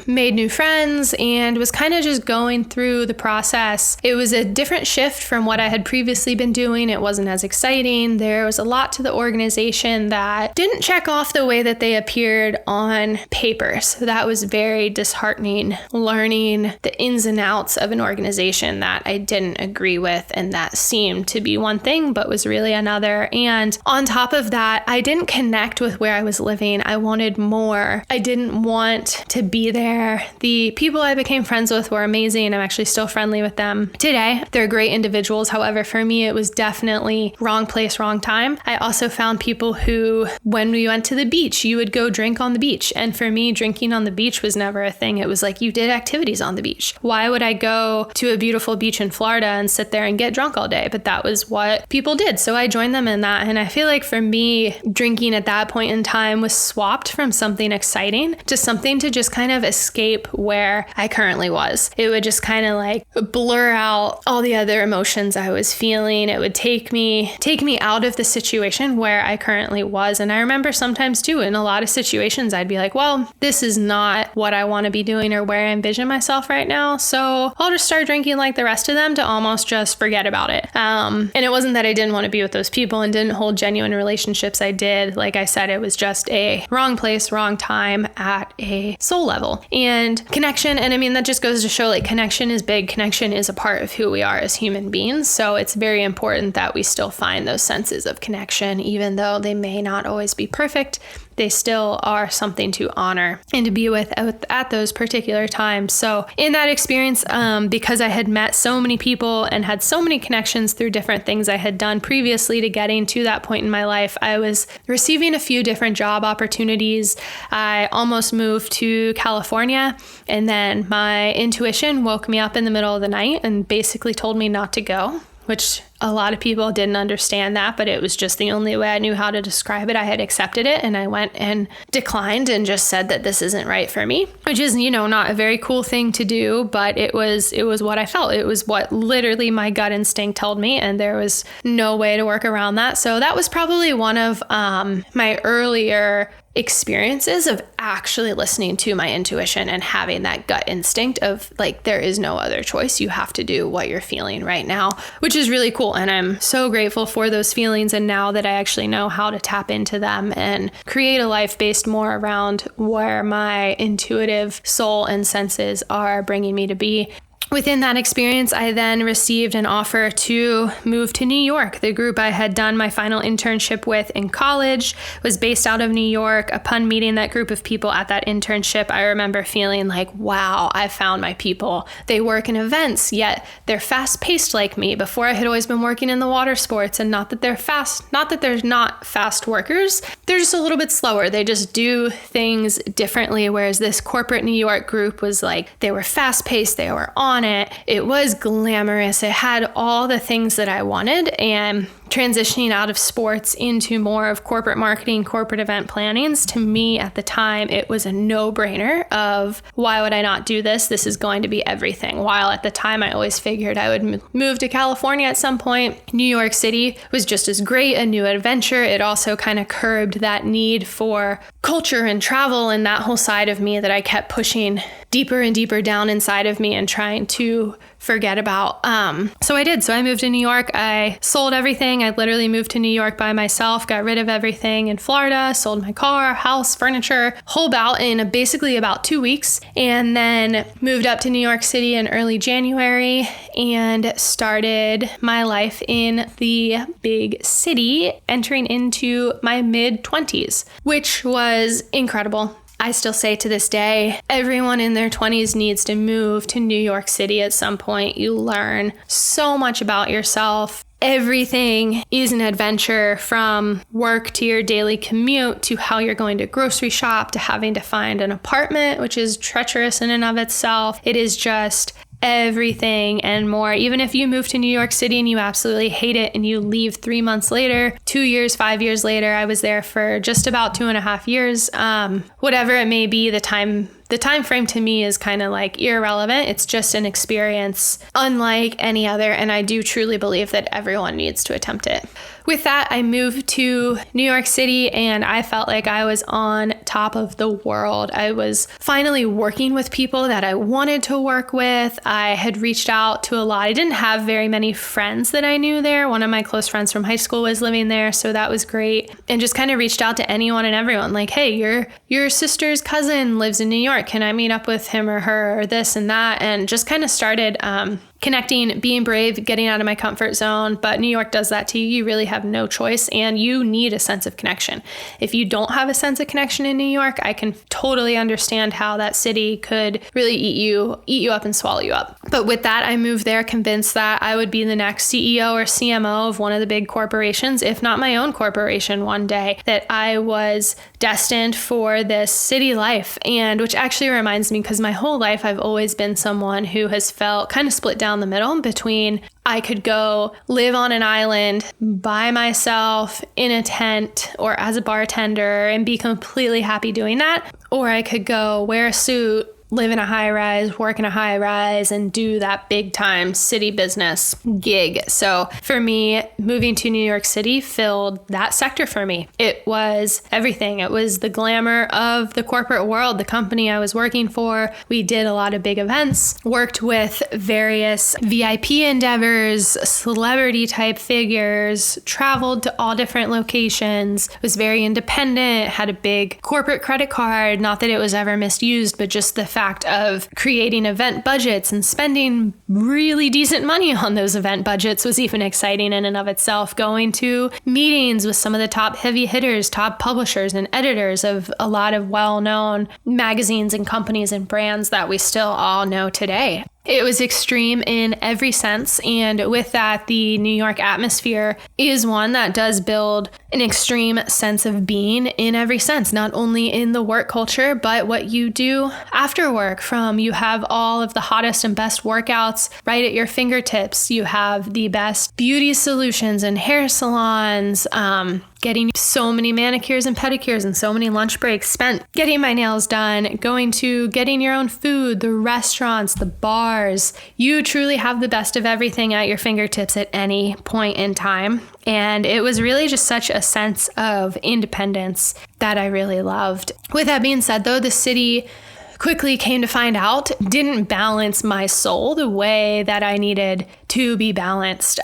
made new friends, and was kind of just going through the process. It was a different shift from what I had previously been doing. It wasn't as exciting. frustrating. There was a lot to the organization that didn't check off the way that they appeared on paper. So that was very disheartening, learning the ins and outs of an organization that I didn't agree with and that seemed to be one thing but was really another. And on top of that, I didn't connect with where I was living. I wanted more. I didn't want to be there. The people I became friends with were amazing. I'm actually still friendly with them today. They're great individuals. However, for me, it was definitely wrong place, wrong time. I also found people who, when we went to the beach, you would go drink on the beach. And for me, drinking on the beach was never a thing. It was like you did activities on the beach. Why would I go to a beautiful beach in Florida and sit there and get drunk all day? But that was what people did. So I joined them in that. And I feel like for me, drinking at that point in time was swapped from something exciting to something to just kind of escape where I currently was. It would just kind of like blur out all the other emotions I was feeling. It would take me out of the situation where I currently was. And I remember sometimes too, in a lot of situations, I'd be like, well, this is not what I want to be doing or where I envision myself right now. So I'll just start drinking like the rest of them to almost just forget about it. And it wasn't that I didn't want to be with those people and didn't hold genuine relationships. I did. Like I said, it was just a wrong place, wrong time at a soul level. And connection, and I mean, that just goes to show like connection is big. Connection is a part of who we are as human beings. So it's very important that we still find those senses of connection, even though they may not always be perfect. They still are something to honor and to be with at those particular times. So in that experience, because I had met so many people and had so many connections through different things I had done previously to getting to that point in my life, I was receiving a few different job opportunities. I almost moved to California, and then my intuition woke me up in the middle of the night and basically told me not to go, which a lot of people didn't understand that, but it was just the only way I knew how to describe it. I had accepted it and I went and declined and just said that this isn't right for me, which is, not a very cool thing to do, but it was what I felt. It was what literally my gut instinct told me, and there was no way to work around that. So that was probably one of my earlier experiences of actually listening to my intuition and having that gut instinct of like, there is no other choice. You have to do what you're feeling right now, which is really cool. And I'm so grateful for those feelings. And now that I actually know how to tap into them and create a life based more around where my intuitive soul and senses are bringing me to be. Within that experience, I then received an offer to move to New York. The group I had done my final internship with in college was based out of New York. Upon meeting that group of people at that internship, I remember feeling like, wow, I found my people. They work in events, yet they're fast-paced like me. Before, I had always been working in the water sports, and not that they're fast, not that they're not fast workers. They're just a little bit slower. They just do things differently, whereas this corporate New York group was like, they were fast-paced, they were on it. It was glamorous. It had all the things that I wanted, and transitioning out of sports into more of corporate marketing, corporate event plannings, to me at the time, it was a no-brainer of why would I not do this? This is going to be everything. While at the time, I always figured I would move to California at some point. New York City was just as great, a new adventure. It also kind of curbed that need for culture and travel and that whole side of me that I kept pushing deeper and deeper down inside of me and trying to forget about. So I did. So I moved to New York. I sold everything. I literally moved to New York by myself, got rid of everything in Florida, sold my car, house, furniture, whole bout in basically about 2 weeks, and then moved up to New York City in early January and started my life in the big city, entering into my mid-20s, which was incredible. I still say to this day, everyone in their 20s needs to move to New York City at some point. You learn so much about yourself. Everything is an adventure, from work to your daily commute to how you're going to grocery shop to having to find an apartment, which is treacherous in and of itself. It is just everything and more. Even if you move to New York City and you absolutely hate it and you leave 3 months later, 2 years, 5 years later, I was there for just about 2.5 years. Whatever it may be, the time the time frame to me is kind of like irrelevant. It's just an experience unlike any other. And I do truly believe that everyone needs to attempt it. With that, I moved to New York City and I felt like I was on top of the world. I was finally working with people that I wanted to work with. I had reached out to a lot. I didn't have very many friends that I knew there. One of my close friends from high school was living there, so that was great. And just kind of reached out to anyone and everyone like, hey, your sister's cousin lives in New York. Can I meet up with him or her or this and that? And just kind of started connecting, being brave, getting out of my comfort zone. But New York does that to you. You really have no choice and you need a sense of connection. If you don't have a sense of connection in New York, I can totally understand how that city could really eat you up and swallow you up. But with that, I moved there convinced that I would be the next CEO or CMO of one of the big corporations, if not my own corporation one day, that I was destined for this city life. And which actually reminds me, because my whole life I've always been someone who has felt kind of split down the middle between I could go live on an island by myself in a tent or as a bartender and be completely happy doing that. Or I could go wear a suit, live in a high rise, work in a high rise, and do that big time city business gig. So for me, moving to New York City filled that sector for me. It was everything. It was the glamour of the corporate world, the company I was working for. We did a lot of big events, worked with various VIP endeavors, celebrity type figures, traveled to all different locations, was very independent, had a big corporate credit card. Not that it was ever misused, but just the fact of creating event budgets and spending really decent money on those event budgets was even exciting in and of itself. Going to meetings with some of the top heavy hitters, top publishers and editors of a lot of well-known magazines and companies and brands that we still all know today. It was extreme in every sense. And with that, the New York atmosphere is one that does build an extreme sense of being in every sense, not only in the work culture, but what you do after work. From you have all of the hottest and best workouts right at your fingertips. You have the best beauty solutions and hair salons, getting so many manicures and pedicures and so many lunch breaks spent getting my nails done, getting your own food, the restaurants, the bars. You truly have the best of everything at your fingertips at any point in time. And it was really just such a sense of independence that I really loved. With that being said, though, the city quickly came to find out didn't balance my soul the way that I needed to be balanced.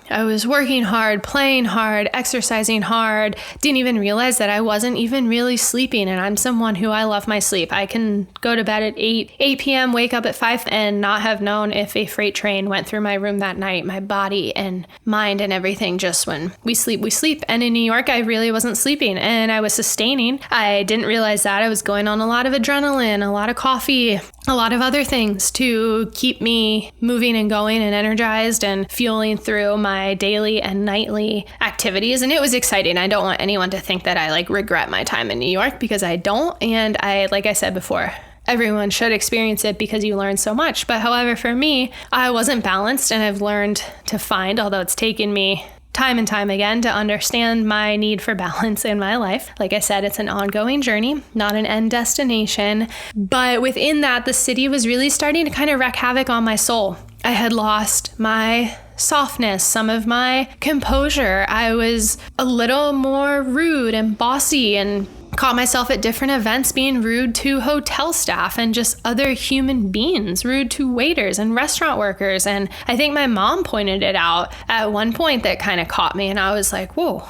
I was working hard, playing hard, exercising hard, didn't even realize that I wasn't even really sleeping. And I'm someone who I love my sleep. I can go to bed at 8 p.m., wake up at 5 and not have known if a freight train went through my room that night. My body and mind and everything, just when we sleep, we sleep. And in New York, I really wasn't sleeping and I was sustaining. I didn't realize that I was going on a lot of adrenaline, a lot of coffee, a lot of other things to keep me moving and going and energized and fueling through my daily and nightly activities. And it was exciting. I don't want anyone to think that I regret my time in New York, because I don't. And like I said before, everyone should experience it because you learn so much. But however, for me, I wasn't balanced, and I've learned to find, although it's taken me time and time again to understand my need for balance in my life. Like I said, it's an ongoing journey, not an end destination. But within that, the city was really starting to kind of wreak havoc on my soul. I had lost my softness, some of my composure. I was a little more rude and bossy, and caught myself at different events being rude to hotel staff and just other human beings, rude to waiters and restaurant workers. And I think my mom pointed it out at one point that kind of caught me, and I was like, whoa,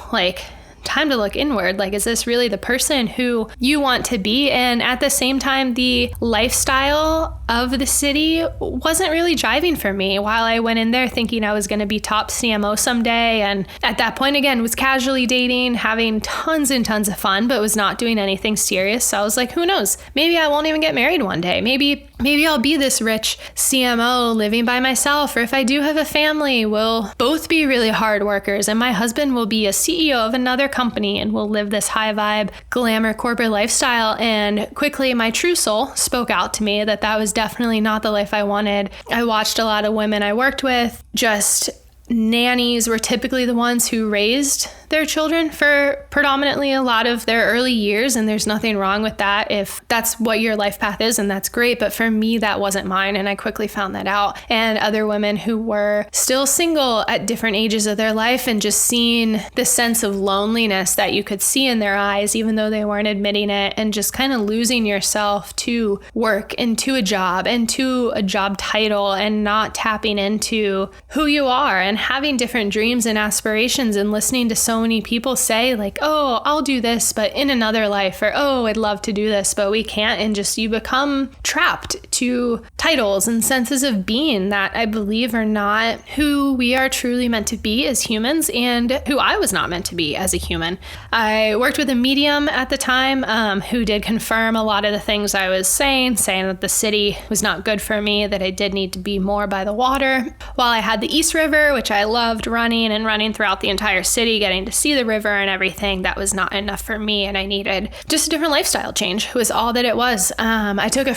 time to look inward. Is this really the person who you want to be? And at the same time, the lifestyle of the city wasn't really jiving for me. While I went in there thinking I was going to be top CMO someday, and at that point, again, was casually dating, having tons and tons of fun, but was not doing anything serious. So I was like, who knows? Maybe I won't even get married one day. Maybe I'll be this rich CMO living by myself. Or if I do have a family, we'll both be really hard workers, and my husband will be a CEO of another company, and we'll live this high vibe, glamour corporate lifestyle. And quickly, my true soul spoke out to me that was definitely not the life I wanted. I watched a lot of women I worked with, just nannies were typically the ones who raised their children for predominantly a lot of their early years, and there's nothing wrong with that if that's what your life path is, and that's great. But for me, that wasn't mine, and I quickly found that out. And other women who were still single at different ages of their life, and just seeing the sense of loneliness that you could see in their eyes, even though they weren't admitting it, and just kind of losing yourself to work and to a job and to a job title, and not tapping into who you are and having different dreams and aspirations, and listening to so many people say like, oh, I'll do this, but in another life, or oh, I'd love to do this, but we can't. And just you become trapped to titles and senses of being that I believe are not who we are truly meant to be as humans, and who I was not meant to be as a human. I worked with a medium at the time who did confirm a lot of the things I was saying that the city was not good for me, that I did need to be more by the water. While I had the East River, which I loved running throughout the entire city, getting to see the river and everything, that was not enough for me, and I needed just a different lifestyle change, was all that it was. I took a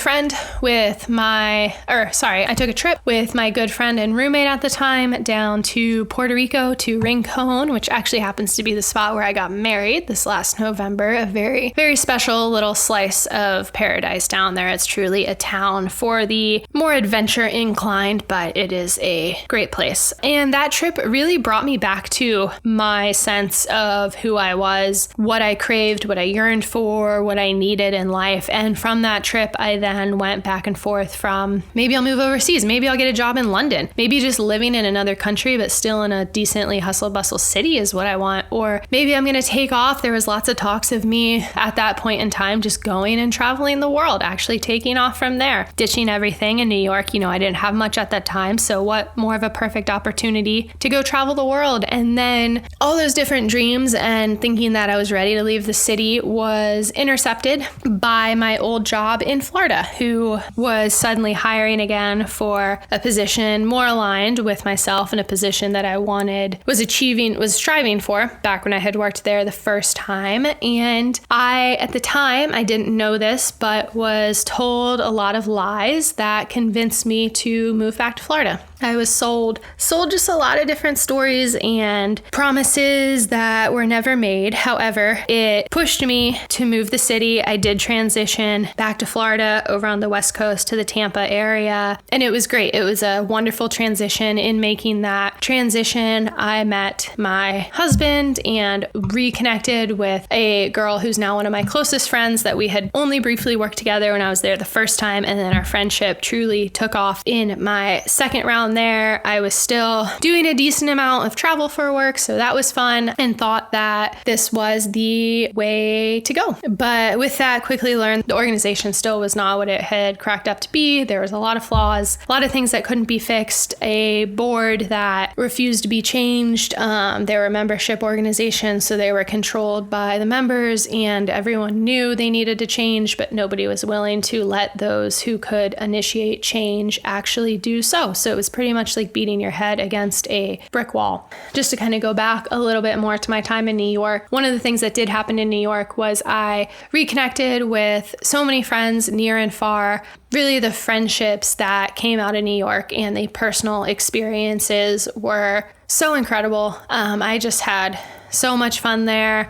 trip with my good friend and roommate at the time down to Puerto Rico, to Rincon, which actually happens to be the spot where I got married this last November. A very, very special little slice of paradise down there. It's truly a town for the more adventure inclined, but it is a great place. And that trip really brought me back to my sense of who I was, what I craved, what I yearned for, what I needed in life. And from that trip, I then went back and forth from maybe I'll move overseas, maybe I'll get a job in London, maybe just living in another country, but still in a decently hustle bustle city is what I want. Or maybe I'm going to take off. There was lots of talks of me at that point in time just going and traveling the world, actually taking off from there, ditching everything in New York. I didn't have much at that time. So what more of a perfect opportunity to go travel the world? And then all those different dreams and thinking that I was ready to leave the city was intercepted by my old job in Florida, who was suddenly hiring again for a position more aligned with myself, and a position that I was striving for back when I had worked there the first time. And at the time, I didn't know this, but was told a lot of lies that convinced me to move back to Florida. I was sold just a lot of different stories and promises that were never made. However, it pushed me to move the city. I did transition back to Florida over on the West Coast to the Tampa area, and it was great. It was a wonderful transition. In making that transition, I met my husband and reconnected with a girl who's now one of my closest friends that we had only briefly worked together when I was there the first time, and then our friendship truly took off in my second round there. I was still doing a decent amount of travel for work, so that was fun, and thought that this was the way to go. But with that, quickly learned the organization still was not what it had cracked up to be. There was a lot of flaws, a lot of things that couldn't be fixed, a board that refused to be changed. They were a membership organization, so they were controlled by the members, and everyone knew they needed to change, but nobody was willing to let those who could initiate change actually do so. So it was pretty much like beating your head against a brick wall. Just to kind of go back a little bit more to my time in New York, one of the things that did happen in New York was I reconnected with so many friends near and far. Really, the friendships that came out of New York and the personal experiences were so incredible. I just had so much fun there.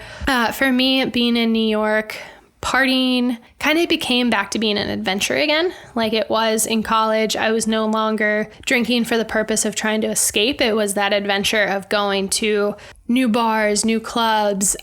For me, being in New York, partying kind of became back to being an adventure again, like it was in college. I was no longer drinking for the purpose of trying to escape. It was that adventure of going to new bars, new clubs,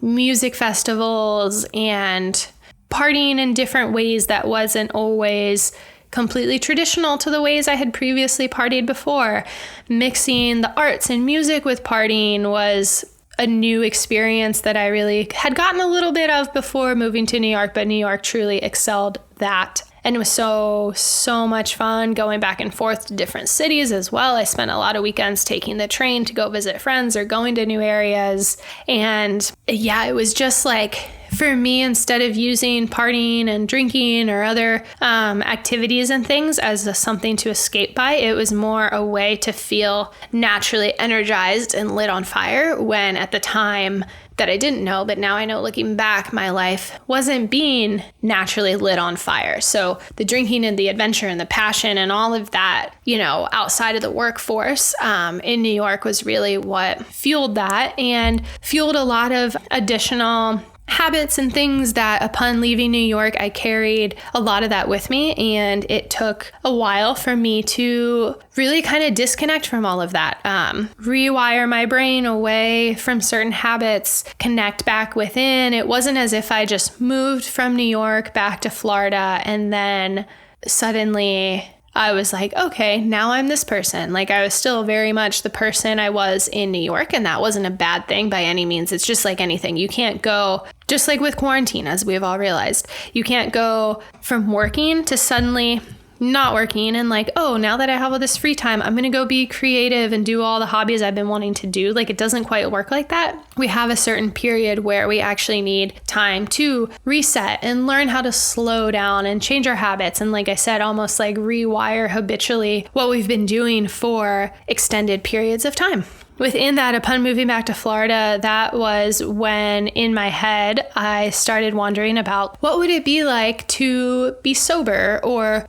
music festivals, and partying in different ways that wasn't always completely traditional to the ways I had previously partied before. Mixing the arts and music with partying was a new experience that I really had gotten a little bit of before moving to New York, but New York truly excelled that. And it was so much fun going back and forth to different cities as well. I spent a lot of weekends taking the train to go visit friends or going to new areas. And yeah, it was just like, for me, instead of using partying and drinking or other activities and things as something to escape by, it was more a way to feel naturally energized and lit on fire, when at the time that I didn't know, but now I know looking back, my life wasn't being naturally lit on fire. So the drinking and the adventure and the passion and all of that, outside of the workforce in New York was really what fueled that and fueled a lot of additional habits and things that upon leaving New York, I carried a lot of that with me. And it took a while for me to really kind of disconnect from all of that, rewire my brain away from certain habits, connect back within. It wasn't as if I just moved from New York back to Florida and then suddenly I was like, okay, now I'm this person. Like I was still very much the person I was in New York, and that wasn't a bad thing by any means. It's just like anything. You can't go, just like with quarantine, as we've all realized, you can't go from working to suddenly not working and like, oh, now that I have all this free time, I'm going to go be creative and do all the hobbies I've been wanting to do. Like it doesn't quite work like that. We have a certain period where we actually need time to reset and learn how to slow down and change our habits. And like I said, almost like rewire habitually what we've been doing for extended periods of time. Within that, upon moving back to Florida, that was when in my head, I started wondering about what would it be like to be sober, or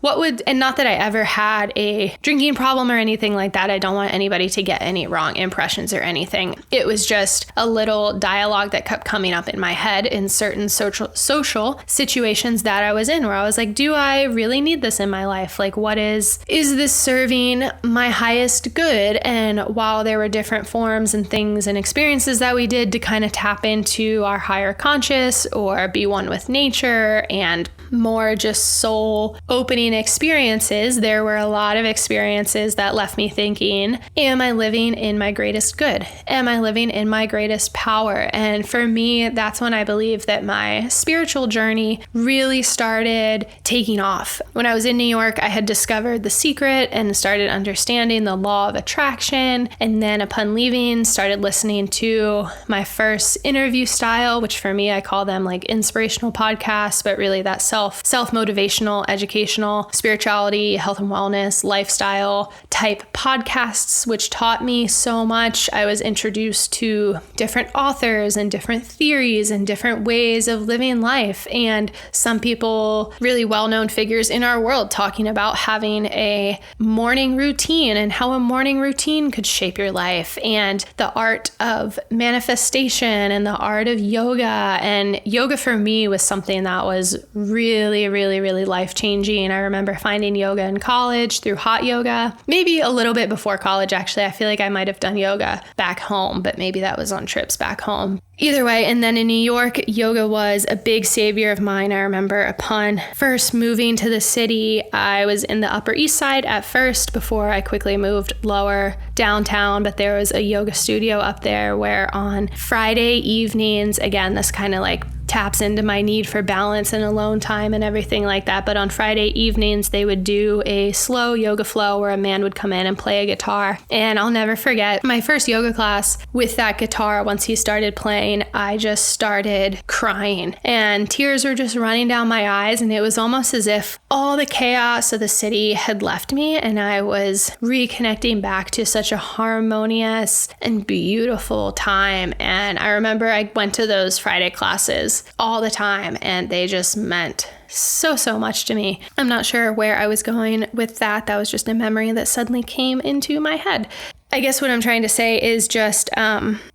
and not that I ever had a drinking problem or anything like that. I don't want anybody to get any wrong impressions or anything. It was just a little dialogue that kept coming up in my head in certain social situations that I was in, where I was like, do I really need this in my life? Like, is this serving my highest good? And while there were different forms and things and experiences that we did to kind of tap into our higher conscious or be one with nature and more just soul opening experiences, there were a lot of experiences that left me thinking, am I living in my greatest good? Am I living in my greatest power? And for me, that's when I believe that my spiritual journey really started taking off. When I was in New York, I had discovered The Secret and started understanding the law of attraction. And then upon leaving, started listening to my first interview style, which for me, I call them like inspirational podcasts, but really that's self-motivational, educational, spirituality, health and wellness, lifestyle type podcasts, which taught me so much. I was introduced to different authors and different theories and different ways of living life. And some people, really well-known figures in our world, talking about having a morning routine and how a morning routine could shape your life, and the art of manifestation and the art of yoga. And yoga for me was something that was really, really, really life-changing. I remember finding yoga in college through hot yoga, maybe a little bit before college, actually. I feel like I might have done yoga back home, but maybe that was on trips back home. Either way, and then in New York, yoga was a big savior of mine. I remember upon first moving to the city, I was in the Upper East Side at first before I quickly moved lower downtown, but there was a yoga studio up there where on Friday evenings, again, this kind of like taps into my need for balance and alone time and everything like that. But on Friday evenings, they would do a slow yoga flow where a man would come in and play a guitar. And I'll never forget my first yoga class with that guitar. Once he started playing, I just started crying and tears were just running down my eyes. And it was almost as if all the chaos of the city had left me and I was reconnecting back to such a harmonious and beautiful time. And I remember I went to those Friday classes all the time and they just meant so much to me. I'm not sure where I was going with that. That was just a memory that suddenly came into my head. I guess what I'm trying to say is just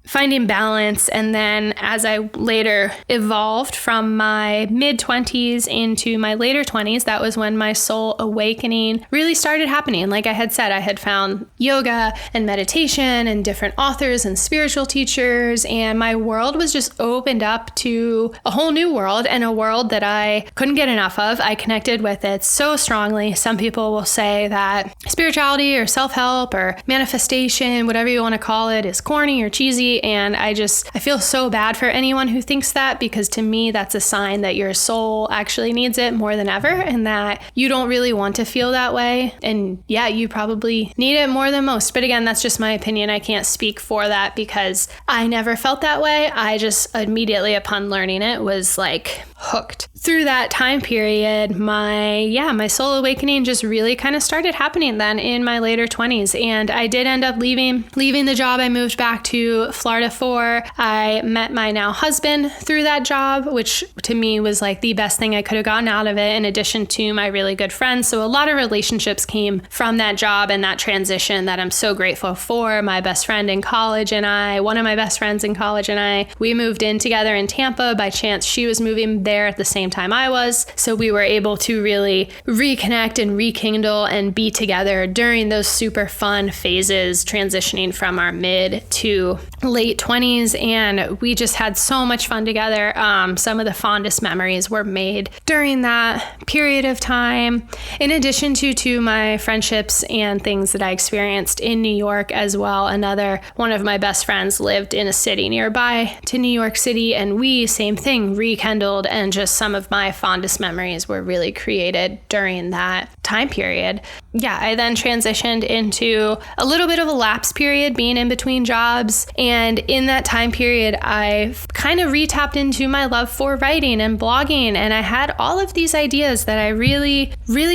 finding balance. And then as I later evolved from my mid-20s into my later 20s, that was when my soul awakening really started happening. Like I had said, I had found yoga and meditation and different authors and spiritual teachers, and my world was just opened up to a whole new world, and a world that I couldn't get enough of. I connected with it so strongly. Some people will say that spirituality or self-help or manifestation, whatever you want to call it, is corny or cheesy. And I feel so bad for anyone who thinks that, because to me, that's a sign that your soul actually needs it more than ever, and that you don't really want to feel that way. And yeah, you probably need it more than most. But again, that's just my opinion. I can't speak for that because I never felt that way. I just immediately upon learning it was like hooked. Through that time period, my soul awakening just really kind of started happening then in my later 20s. And I did end up leaving the job. I moved back to Florida for. I met my now husband through that job, which to me was like the best thing I could have gotten out of it, in addition to my really good friends. So a lot of relationships came from that job and that transition that I'm so grateful for. My best friend in college and I, one of my best friends in college and I, we moved in together in Tampa. By chance, she was moving there at the same time I was. So we were able to really reconnect and rekindle and be together during those super fun phases, transitioning from our mid to late 20s. And we just had so much fun together. Some of the fondest memories were made during that period of time, in addition to my friendships and things that I experienced in New York as well. Another one of my best friends lived in a city nearby to New York City, and we, same thing, rekindled, and just some of my fondest memories were really created during that time period. Yeah, I then transitioned into a little bit of a lapse period, being in between jobs. And in that time period, I kind of re-tapped into my love for writing and blogging. And I had all of these ideas that I really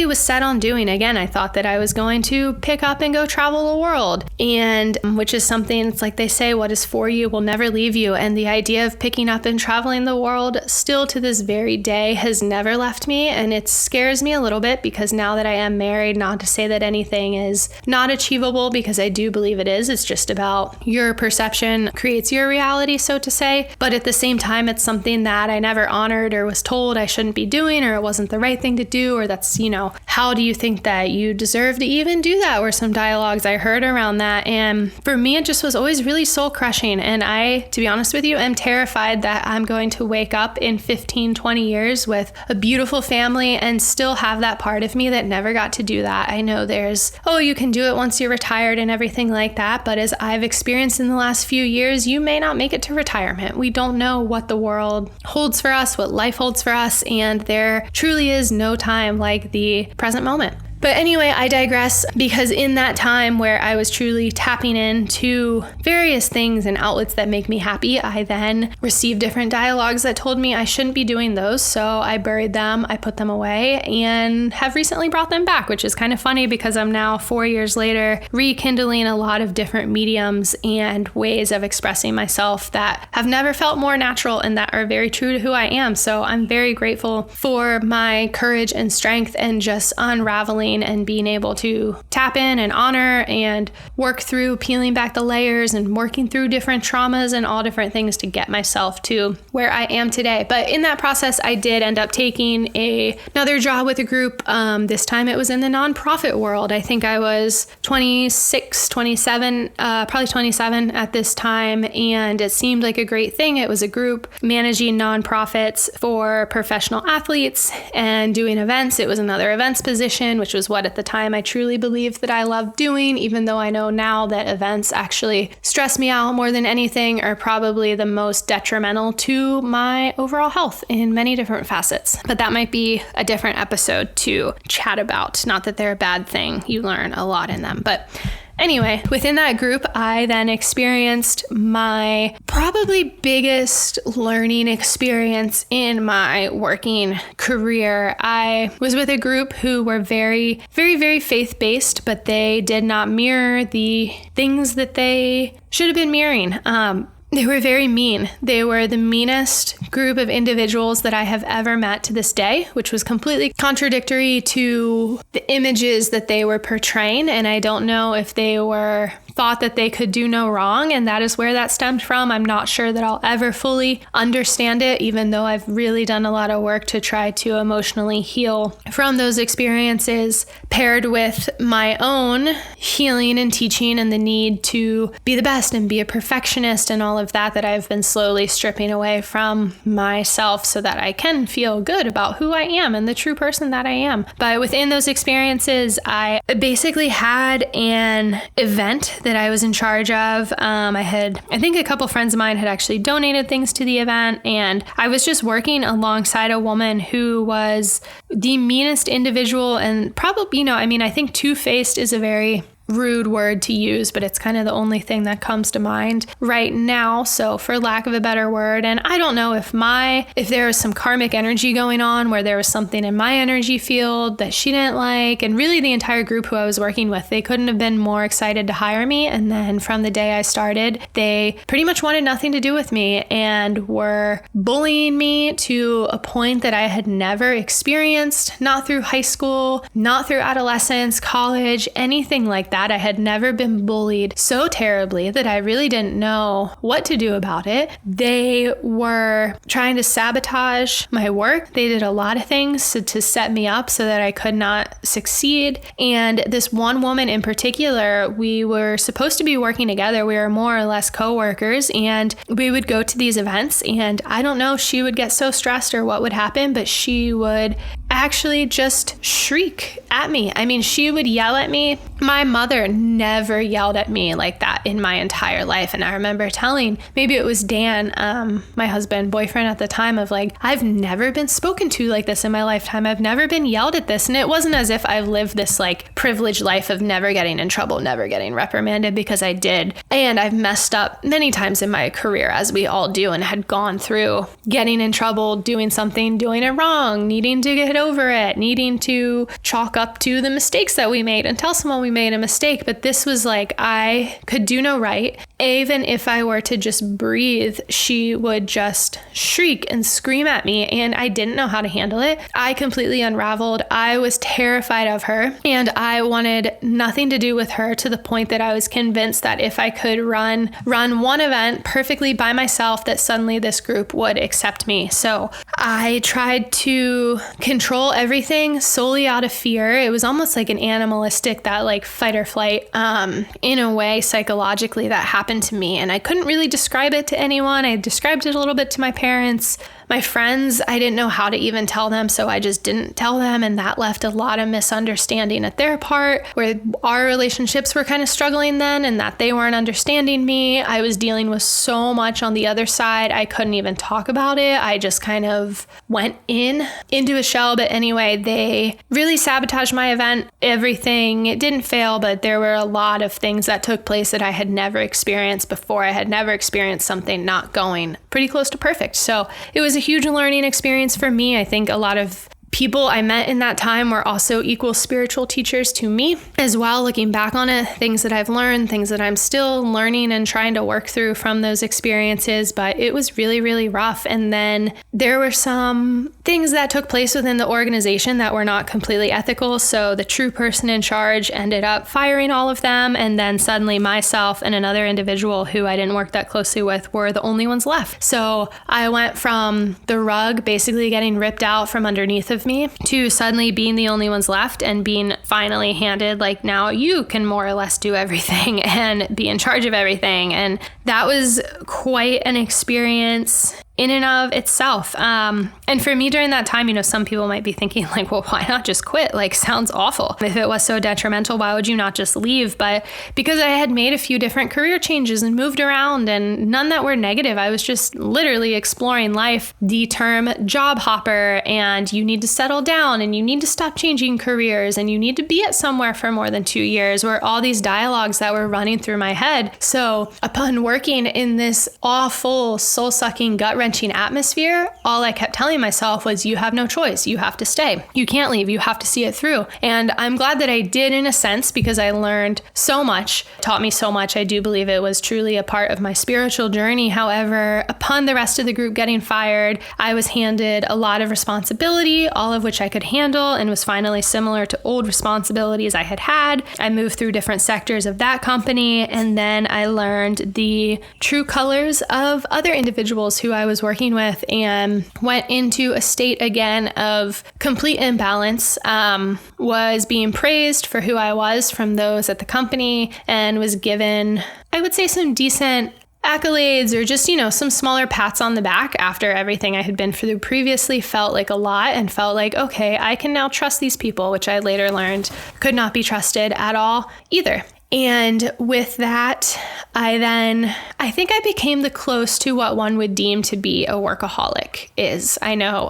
was set on doing. Again, I thought that I was going to pick up and go travel the world. And which is something, it's like they say, what is for you will never leave you. And the idea of picking up and traveling the world still to this very day has never left me. And it scares me a little bit, because now that I am married, not to say that anything is not achievable, because I do believe it is. It's just about your perception creates your reality, so to say. But at the same time, it's something that I never honored or was told I shouldn't be doing, or it wasn't the right thing to do, or that's, how do you think that you deserve to even do that? Were some dialogues I heard around that. And for me, it just was always really soul crushing. And I, to be honest with you, am terrified that I'm going to wake up in 15, 20 years with a beautiful family and still have that part of me that never got to do that. I know there's, you can do it once you're retired and everything like that. But as I've experienced in the last few years, you may not make it to retirement. We don't know what the world holds for us, what life holds for us. And there truly is no time like the present moment. But anyway, I digress, because in that time where I was truly tapping into various things and outlets that make me happy, I then received different dialogues that told me I shouldn't be doing those. So I buried them, I put them away, and have recently brought them back, which is kind of funny, because I'm now 4 years later rekindling a lot of different mediums and ways of expressing myself that have never felt more natural and that are very true to who I am. So I'm very grateful for my courage and strength and just unraveling and being able to tap in and honor and work through peeling back the layers and working through different traumas and all different things to get myself to where I am today. But in that process, I did end up taking another job with a group. This time it was in the nonprofit world. I think I was 26, 27, probably 27 at this time. And it seemed like a great thing. It was a group managing nonprofits for professional athletes and doing events. It was another events position, which was what at the time I truly believed that I loved doing, even though I know now that events actually stress me out more than anything, are probably the most detrimental to my overall health in many different facets. But that might be a different episode to chat about. Not that they're a bad thing. You learn a lot in them. But anyway, within that group, I then experienced my probably biggest learning experience in my working career. I was with a group who were very, very, very faith-based, but they did not mirror the things that they should have been mirroring. They were very mean. They were the meanest group of individuals that I have ever met to this day, which was completely contradictory to the images that they were portraying. And I don't know if they thought that they could do no wrong, and that is where that stemmed from. I'm not sure that I'll ever fully understand it, even though I've really done a lot of work to try to emotionally heal from those experiences, paired with my own healing and teaching and the need to be the best and be a perfectionist and all of that I've been slowly stripping away from myself so that I can feel good about who I am and the true person that I am. But within those experiences, I basically had an event that I was in charge of. I think a couple friends of mine had actually donated things to the event, and I was just working alongside a woman who was the meanest individual, and probably, I think two-faced is a very rude word to use, but it's kind of the only thing that comes to mind right now. So for lack of a better word, and I don't know if there was some karmic energy going on where there was something in my energy field that she didn't like. And really the entire group who I was working with, they couldn't have been more excited to hire me. And then from the day I started, they pretty much wanted nothing to do with me and were bullying me to a point that I had never experienced, not through high school, not through adolescence, college, anything like that. I had never been bullied so terribly that I really didn't know what to do about it. They were trying to sabotage my work. They did a lot of things to set me up so that I could not succeed. And this one woman in particular, we were supposed to be working together. We were more or less co-workers, and we would go to these events, and I don't know if she would get so stressed or what would happen, but she would actually just shriek at me. I mean, she would yell at me. My mother never yelled at me like that in my entire life. And I remember telling, maybe it was Dan, my husband, boyfriend at the time, of like, I've never been spoken to like this in my lifetime. I've never been yelled at this. And it wasn't as if I've lived this like privileged life of never getting in trouble, never getting reprimanded, because I did. And I've messed up many times in my career, as we all do, and had gone through getting in trouble, doing something, doing it wrong, needing to get over it, needing to chalk up to the mistakes that we made and tell someone we made a mistake. But this was like, I could do no right. Even if I were to just breathe, she would just shriek and scream at me, and I didn't know how to handle it. I completely unraveled. I was terrified of her, and I wanted nothing to do with her, to the point that I was convinced that if I could run one event perfectly by myself, that suddenly this group would accept me. So I tried to control everything solely out of fear. It was almost like an animalistic, that like fight or flight, in a way, psychologically, that happened to me. And I couldn't really describe it to anyone. I described it a little bit to my parents. My friends, I didn't know how to even tell them, so I just didn't tell them, and that left a lot of misunderstanding at their part, where our relationships were kind of struggling then, and that they weren't understanding me. I was dealing with so much on the other side, I couldn't even talk about it. I just kind of went into a shell. But anyway, they really sabotaged my event. Everything, it didn't fail, but there were a lot of things that took place that I had never experienced before. I had never experienced something not going pretty close to perfect. So it was a huge learning experience for me. I think a lot of people I met in that time were also equal spiritual teachers to me as well. Looking back on it, things that I've learned, things that I'm still learning and trying to work through from those experiences, but it was really, really rough. And then there were some things that took place within the organization that were not completely ethical. So the true person in charge ended up firing all of them. And then suddenly myself and another individual who I didn't work that closely with were the only ones left. So I went from the rug basically getting ripped out from underneath of me to suddenly being the only ones left and being finally handed, like, now you can more or less do everything and be in charge of everything. And that was quite an experience in and of itself. And for me during that time, some people might be thinking like, well, why not just quit? Like, sounds awful. If it was so detrimental, why would you not just leave? But because I had made a few different career changes and moved around, and none that were negative, I was just literally exploring life. The term job hopper, and you need to settle down, and you need to stop changing careers, and you need to be at somewhere for more than 2 years, were all these dialogues that were running through my head. So upon working in this awful, soul-sucking, gut-wrenching atmosphere, all I kept telling myself was, you have no choice. You have to stay. You can't leave. You have to see it through. And I'm glad that I did, in a sense, because I learned so much, taught me so much. I do believe it was truly a part of my spiritual journey. However, upon the rest of the group getting fired, I was handed a lot of responsibility, all of which I could handle, and was finally similar to old responsibilities I had had. I moved through different sectors of that company, and then I learned the true colors of other individuals who I was working with, and went into a state again of complete imbalance. Was being praised for who I was from those at the company, and was given, I would say, some decent accolades, or just, some smaller pats on the back after everything I had been through previously felt like a lot, and felt like, okay, I can now trust these people, which I later learned could not be trusted at all either. And with that, I think I became the close to what one would deem to be a workaholic is. I know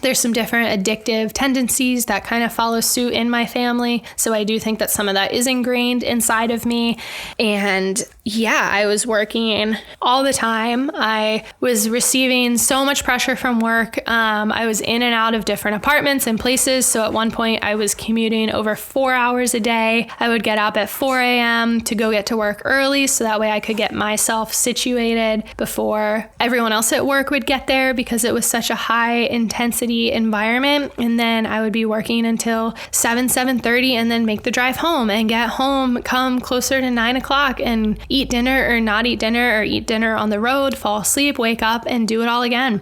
there's some different addictive tendencies that kind of follow suit in my family. So I do think that some of that is ingrained inside of me. And yeah, I was working all the time. I was receiving so much pressure from work. I was in and out of different apartments and places. So at one point I was commuting over 4 hours a day. I would get up at 4 a.m. to go get to work early. So that way I could get myself situated before everyone else at work would get there because it was such a high intensity environment. And then I would be working until 7:30 and then make the drive home and get home, come closer to 9 o'clock and eat dinner or not eat dinner or eat dinner on the road, fall asleep, wake up and do it all again.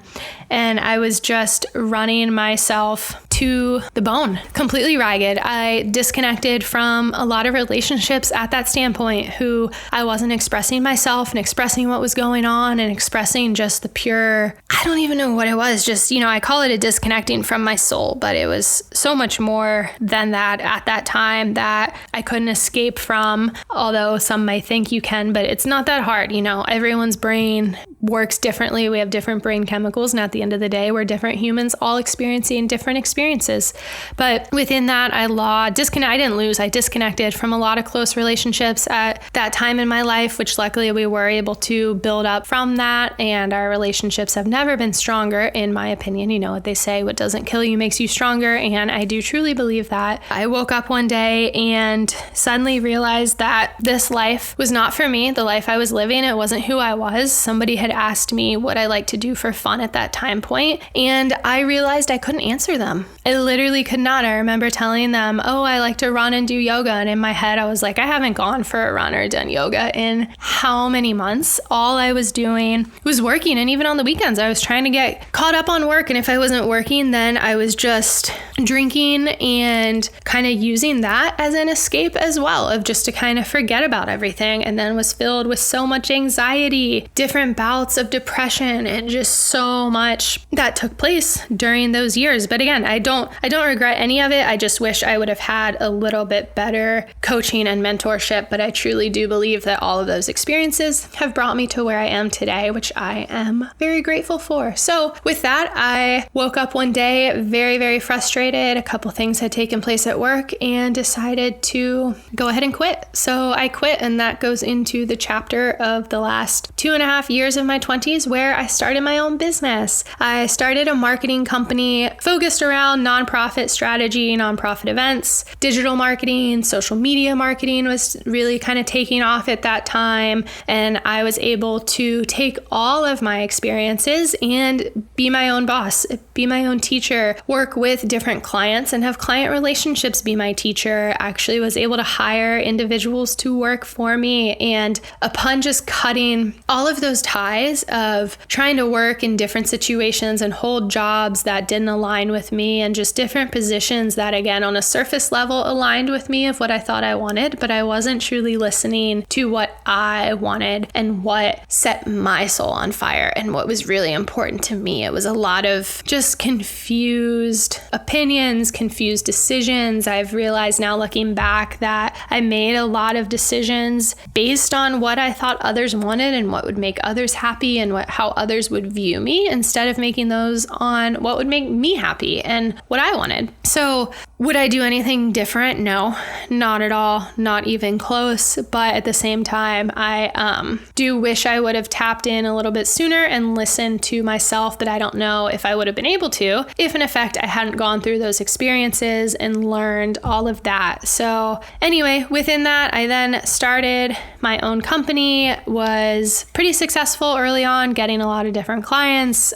And I was just running myself to the bone, completely ragged. I disconnected from a lot of relationships at that standpoint who I wasn't expressing myself and expressing what was going on and expressing just the pure, I don't even know what it was. Just, I call it a disconnecting from my soul, but it was so much more than that at that time that I couldn't escape from, although some might think you can, but it's not that hard. Everyone's brain works differently. We have different brain chemicals. And at the end of the day, we're different humans all experiencing different experiences. But within that, I disconnected from a lot of close relationships at that time in my life, which luckily we were able to build up from that. And our relationships have never been stronger, in my opinion. You know what they say, what doesn't kill you makes you stronger. And I do truly believe that. I woke up one day and suddenly realized that this life was not for me. The life I was living, it wasn't who I was. Somebody had asked me what I like to do for fun at that time point, and I realized I couldn't answer them. I literally could not. I remember telling them, I like to run and do yoga. And in my head, I was like, I haven't gone for a run or done yoga in how many months? All I was doing was working. And even on the weekends, I was trying to get caught up on work. And if I wasn't working, then I was just drinking and kind of using that as an escape as well, of just to kind of forget about everything. And then was filled with so much anxiety, different bouts of depression, and just so much that took place during those years. But again, I don't regret any of it. I just wish I would have had a little bit better coaching and mentorship. But I truly do believe that all of those experiences have brought me to where I am today, which I am very grateful for. So with that, I woke up one day very, very frustrated. A couple things had taken place at work and decided to go ahead and quit. So I quit, and that goes into the chapter of the last 2.5 years of my 20s where I started my own business. I started a marketing company focused around nonprofit strategy, nonprofit events, digital marketing, social media marketing was really kind of taking off at that time. And I was able to take all of my experiences and be my own boss, be my own teacher, work with different clients and have client relationships be my teacher. Actually was able to hire individuals to work for me. And upon just cutting all of those ties of trying to work in different situations and hold jobs that didn't align with me and just different positions that, again, on a surface level aligned with me of what I thought I wanted, but I wasn't truly listening to what I wanted and what set my soul on fire and what was really important to me. It was a lot of just confused opinions, confused decisions. I've realized now looking back that I made a lot of decisions based on what I thought others wanted and what would make others happy and how others would view me, instead of making those on what would make me happy and what I wanted. So would I do anything different? No, not at all, not even close. But at the same time, I do wish I would have tapped in a little bit sooner and listened to myself, but I don't know if I would have been able to if in effect I hadn't gone through those experiences and learned all of that. So anyway, within that, I then started my own company, was pretty successful early on, getting a lot of different clients,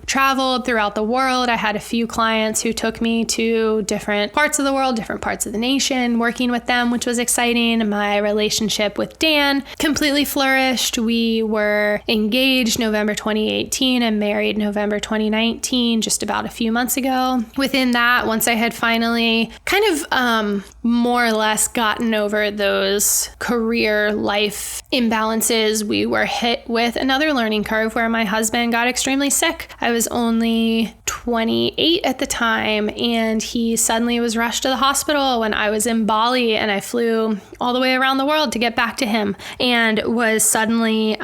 traveled throughout the world. I had a few clients who took me to different parts of the world, different parts of the nation, working with them, which was exciting. My relationship with Dan completely flourished. We were engaged November 2018 and married November 2019, just about a few months ago. Within that, once I had finally kind of more or less gotten over those career life imbalances, we were hit with another learning curve where my husband got extremely sick. I was only 28 at the time. time, and he suddenly was rushed to the hospital when I was in Bali, and I flew all the way around the world to get back to him, and was suddenly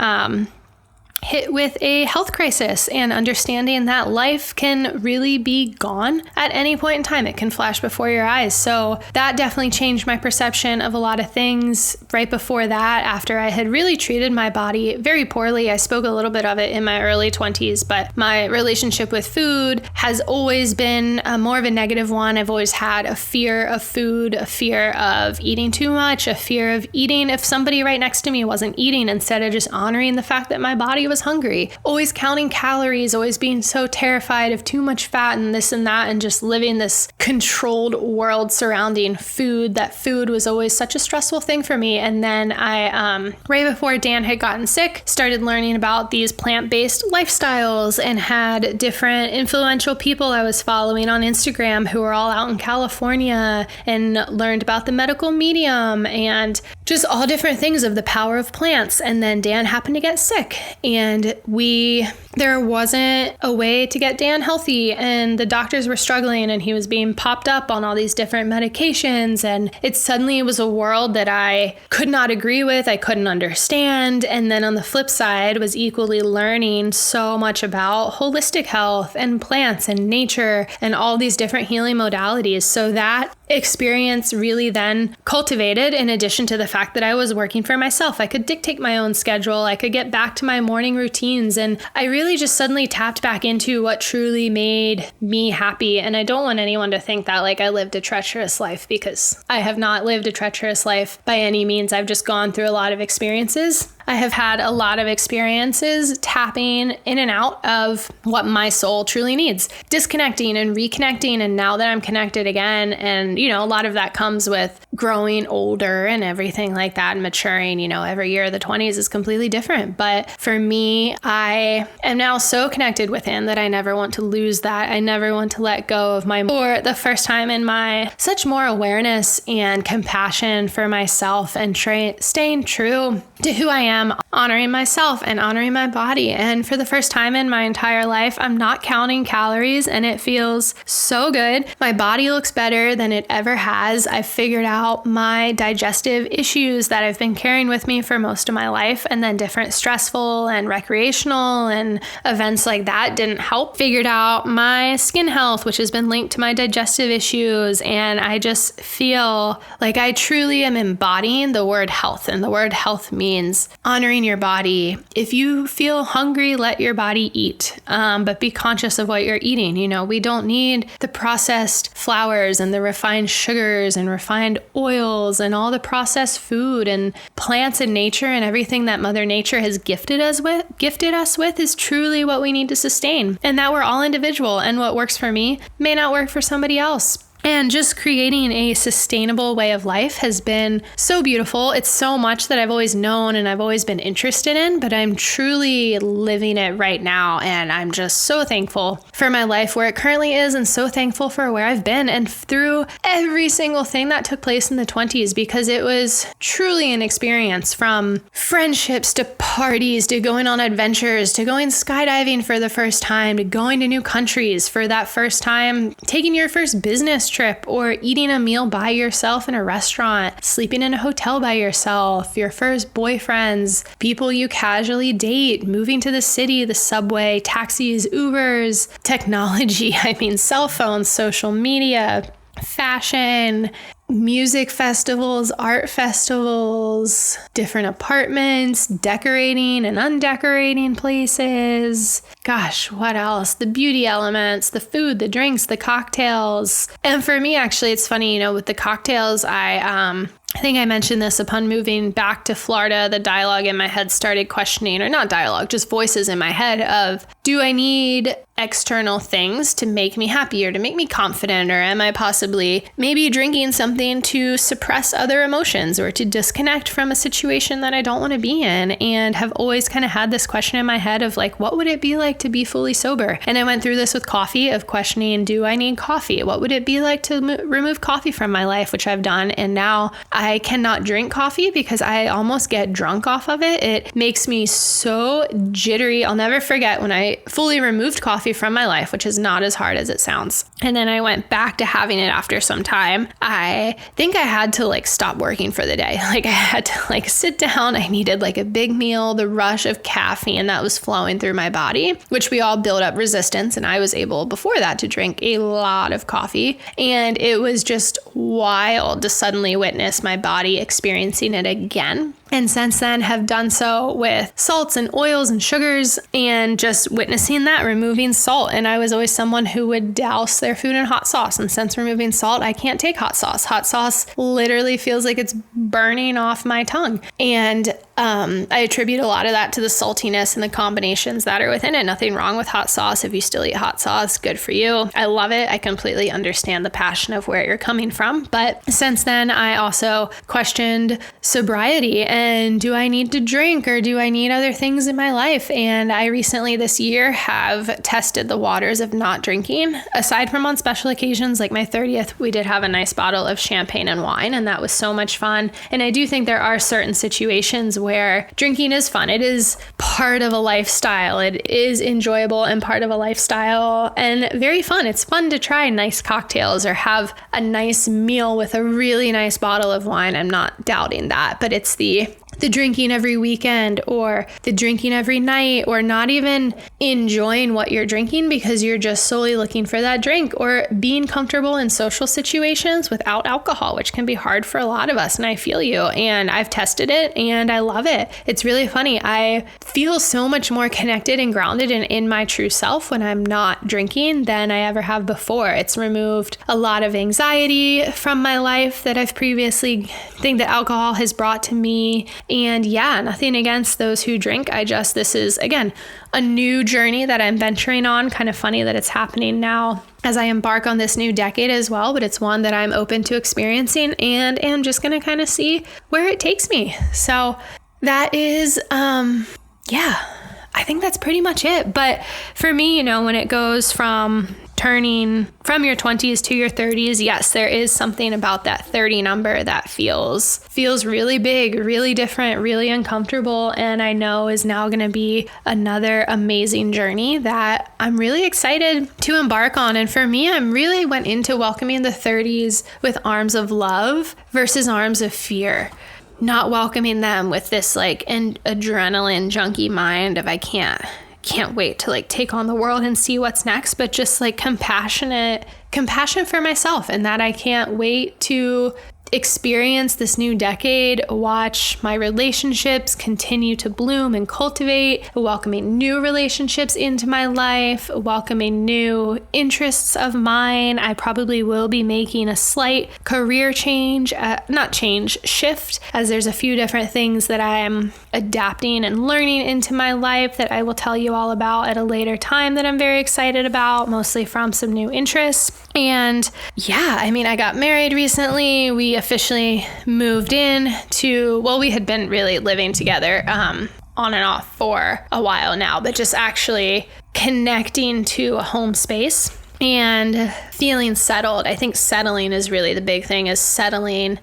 hit with a health crisis, and understanding that life can really be gone at any point in time. It can flash before your eyes. So that definitely changed my perception of a lot of things. Right before that, after I had really treated my body very poorly, I spoke a little bit of it in my early 20s, but my relationship with food has always been more of a negative one. I've always had a fear of food, a fear of eating too much, a fear of eating if somebody right next to me wasn't eating, instead of just honoring the fact that my body was hungry, always counting calories, always being so terrified of too much fat and this and that, and just living this controlled world surrounding food. That food was always such a stressful thing for me. And then I, right before Dan had gotten sick, started learning about these plant-based lifestyles, and had different influential people I was following on Instagram who were all out in California, and learned about the medical medium and just all different things of the power of plants. And then Dan happened to get sick, and there wasn't a way to get Dan healthy, and the doctors were struggling, and he was being popped up on all these different medications, and it suddenly was a world that I could not agree with, I couldn't understand. And then on the flip side was equally learning so much about holistic health and plants and nature and all these different healing modalities. So that experience really then cultivated, in addition to the fact that I was working for myself, I could dictate my own schedule, I could get back to my morning routines, and I really just suddenly tapped back into what truly made me happy. And I don't want anyone to think that like I lived a treacherous life, because I have not lived a treacherous life by any means. I've just gone through a lot of experiences. I have had a lot of experiences tapping in and out of what my soul truly needs, disconnecting and reconnecting. And now that I'm connected again, and, you know, a lot of that comes with growing older and everything like that, and maturing, you know, every year, the 20s is completely different. But for me, I am now so connected with him that I never want to lose that. I never want to let go of for the first time in my such more awareness and compassion for myself, and staying true to who I am, honoring myself and honoring my body. And for the first time in my entire life, I'm not counting calories, and it feels so good. My body looks better than it ever has. I've figured out my digestive issues that I've been carrying with me for most of my life, and then different stressful and recreational and events like that didn't help. Figured out my skin health, which has been linked to my digestive issues, and I just feel like I truly am embodying the word health, and the word health means honoring your body. If you feel hungry, let your body eat, but be conscious of what you're eating. You know, we don't need the processed flours and the refined sugars and refined oils and all the processed food, and plants and nature and everything that Mother Nature has gifted us with is truly what we need to sustain. And that we're all individual, and what works for me may not work for somebody else. And just creating a sustainable way of life has been so beautiful. It's so much that I've always known and I've always been interested in, but I'm truly living it right now. And I'm just so thankful for my life where it currently is, and so thankful for where I've been and through every single thing that took place in the 20s, because it was truly an experience, from friendships to parties to going on adventures to going skydiving for the first time to going to new countries for that first time, taking your first business trip, or eating a meal by yourself in a restaurant, sleeping in a hotel by yourself, your first boyfriends, people you casually date, moving to the city, the subway, taxis, Ubers, technology, cell phones, social media, fashion, music festivals, art festivals, different apartments, decorating and undecorating places. Gosh, what else? The beauty elements, the food, the drinks, the cocktails. And for me, actually, it's funny, with the cocktails, I think I mentioned this upon moving back to Florida. The dialogue in my head started questioning, or not dialogue, just voices in my head of, do I need external things to make me happy or to make me confident? Or am I possibly maybe drinking something to suppress other emotions or to disconnect from a situation that I don't want to be in? And have always kind of had this question in my head of like, what would it be like to be fully sober? And I went through this with coffee, of questioning, do I need coffee? What would it be like to remove coffee from my life, which I've done? And now I cannot drink coffee because I almost get drunk off of it. It makes me so jittery. I'll never forget when I fully removed coffee from my life, which is not as hard as it sounds. And then I went back to having it after some time. I think I had to like stop working for the day. Like I had to like sit down. I needed like a big meal, the rush of caffeine that was flowing through my body, which we all build up resistance. And I was able before that to drink a lot of coffee. And it was just wild to suddenly witness my body experiencing it again. And since then have done so with salts and oils and sugars and just witnessing that, removing salt. And I was always someone who would douse their food in hot sauce. And since removing salt, I can't take hot sauce. Hot sauce literally feels like it's burning off my tongue. And I attribute a lot of that to the saltiness and the combinations that are within it. Nothing wrong with hot sauce. If you still eat hot sauce, good for you. I love it. I completely understand the passion of where you're coming from. But since then, I also questioned sobriety and do I need to drink or do I need other things in my life? And I recently this year have tested the waters of not drinking. Aside from on special occasions like my 30th, we did have a nice bottle of champagne and wine, and that was so much fun. And I do think there are certain situations where drinking is fun. It is part of a lifestyle. It is enjoyable and part of a lifestyle and very fun. It's fun to try nice cocktails or have a nice meal with a really nice bottle of wine. I'm not doubting that, but it's the drinking every weekend or the drinking every night or not even enjoying what you're drinking because you're just solely looking for that drink or being comfortable in social situations without alcohol, which can be hard for a lot of us. And I feel you. And I've tested it and I love it. It's really funny. I feel so much more connected and grounded and in my true self when I'm not drinking than I ever have before. It's removed a lot of anxiety from my life that I've previously think that alcohol has brought to me. And yeah, nothing against those who drink. This is, again, a new journey that I'm venturing on. Kind of funny that it's happening now as I embark on this new decade as well, but it's one that I'm open to experiencing and am just going to kind of see where it takes me. So that is, I think that's pretty much it. But for me, when it goes from turning from your 20s to your 30s, yes, there is something about that 30 number that feels really big, really different, really uncomfortable, and I know is now going to be another amazing journey that I'm really excited to embark on. And for me, I'm really went into welcoming the 30s with arms of love versus arms of fear. Not welcoming them with this like an adrenaline junkie mind of I can't wait to like take on the world and see what's next, but just like compassion for myself and that I can't wait to experience this new decade, watch my relationships continue to bloom and cultivate, welcoming new relationships into my life, welcoming new interests of mine. I probably will be making a slight career shift, as there's a few different things that I'm adapting and learning into my life that I will tell you all about at a later time that I'm very excited about, mostly from some new interests. And yeah, I got married recently. We officially moved in we had been really living together on and off for a while now, but just actually connecting to a home space and feeling settled. I think settling is really the big thing, is settling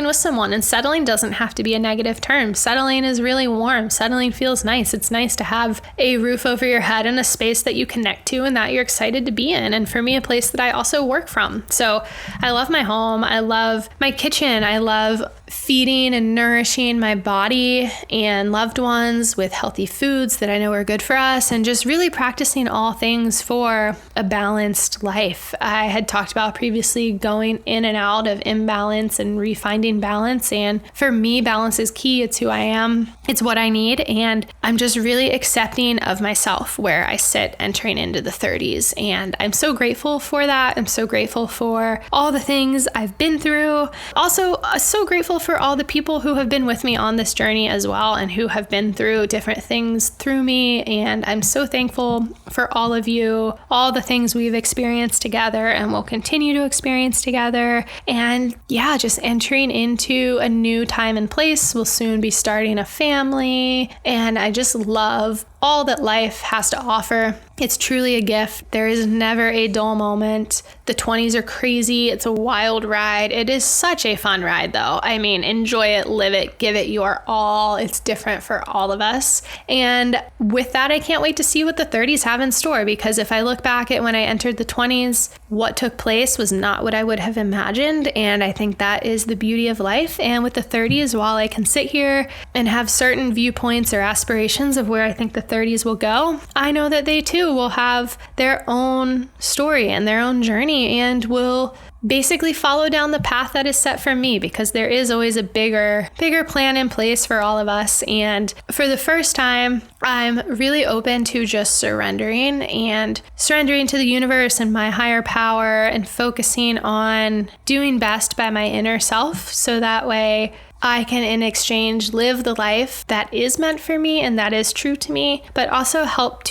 with someone. And settling doesn't have to be a negative term. Settling is really warm. Settling feels nice. It's nice to have a roof over your head and a space that you connect to and that you're excited to be in. And for me, a place that I also work from. So I love my home. I love my kitchen. I love feeding and nourishing my body and loved ones with healthy foods that I know are good for us, and just really practicing all things for a balanced life. I had talked about previously going in and out of imbalance and refinding balance. And for me, balance is key. It's who I am. It's what I need. And I'm just really accepting of myself where I sit entering into the 30s. And I'm so grateful for that. I'm so grateful for all the things I've been through. Also, so grateful for all the people who have been with me on this journey as well and who have been through different things through me. And I'm so thankful for all of you, all the things we've experienced together and will continue to experience together. And yeah, just entering into a new time and place. We'll soon be starting a family. And I just love all that life has to offer. It's truly a gift. There is never a dull moment. The 20s are crazy. It's a wild ride. It is such a fun ride, though. I mean, enjoy it, live it, give it your all. It's different for all of us. And with that, I can't wait to see what the 30s have in store, because if I look back at when I entered the 20s, what took place was not what I would have imagined. And I think that is the beauty of life. And with the 30s, while I can sit here and have certain viewpoints or aspirations of where I think the 30s will go, I know that they too will have their own story and their own journey and will basically follow down the path that is set for me, because there is always a bigger plan in place for all of us. And for the first time, I'm really open to just surrendering to the universe and my higher power, and focusing on doing best by my inner self, so that way I can, in exchange, live the life that is meant for me and that is true to me, but also help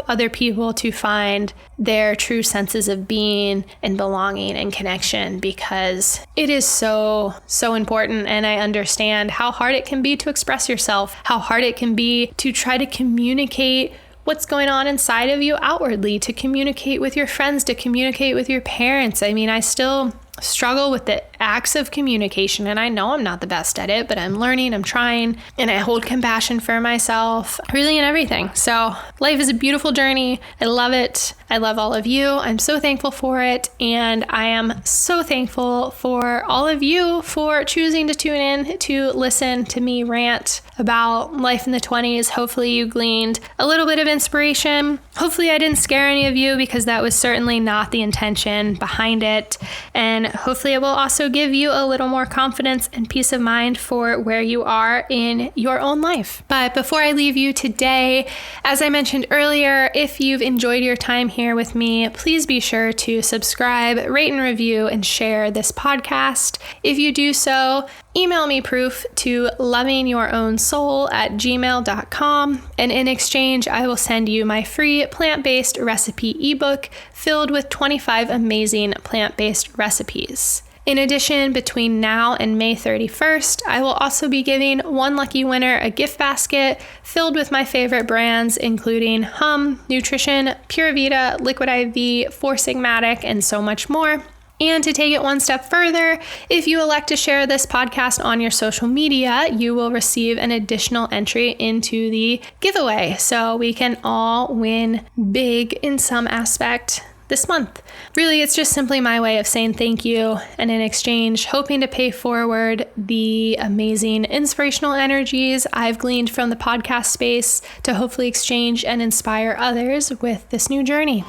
other people to find their true senses of being and belonging and connection, because it is so, so important. And I understand how hard it can be to express yourself, how hard it can be to try to communicate what's going on inside of you outwardly, to communicate with your friends, to communicate with your parents. I mean, I still struggle with the acts of communication, and I know I'm not the best at it, but I'm learning, I'm trying, and I hold compassion for myself, really, in everything. So life is a beautiful journey. I love it. I love all of you. I'm so thankful for it, and I am so thankful for all of you for choosing to tune in to listen to me rant about life in the 20s. Hopefully you gleaned a little bit of inspiration. Hopefully I didn't scare any of you, because that was certainly not the intention behind it. And hopefully it will also give you a little more confidence and peace of mind for where you are in your own life. But before I leave you today, as I mentioned earlier, if you've enjoyed your time here with me, please be sure to subscribe, rate and review, and share this podcast. If you do so, email me proof to lovingyourownsoul@gmail.com, and in exchange, I will send you my free plant-based recipe ebook filled with 25 amazing plant-based recipes. In addition, between now and May 31st, I will also be giving one lucky winner a gift basket filled with my favorite brands, including Hum, Nutrition, Pura Vida, Liquid IV, Four Sigmatic, and so much more. And to take it one step further, if you elect to share this podcast on your social media, you will receive an additional entry into the giveaway, so we can all win big in some aspect this month. Really, it's just simply my way of saying thank you, and in exchange, hoping to pay forward the amazing inspirational energies I've gleaned from the podcast space to hopefully exchange and inspire others with this new journey.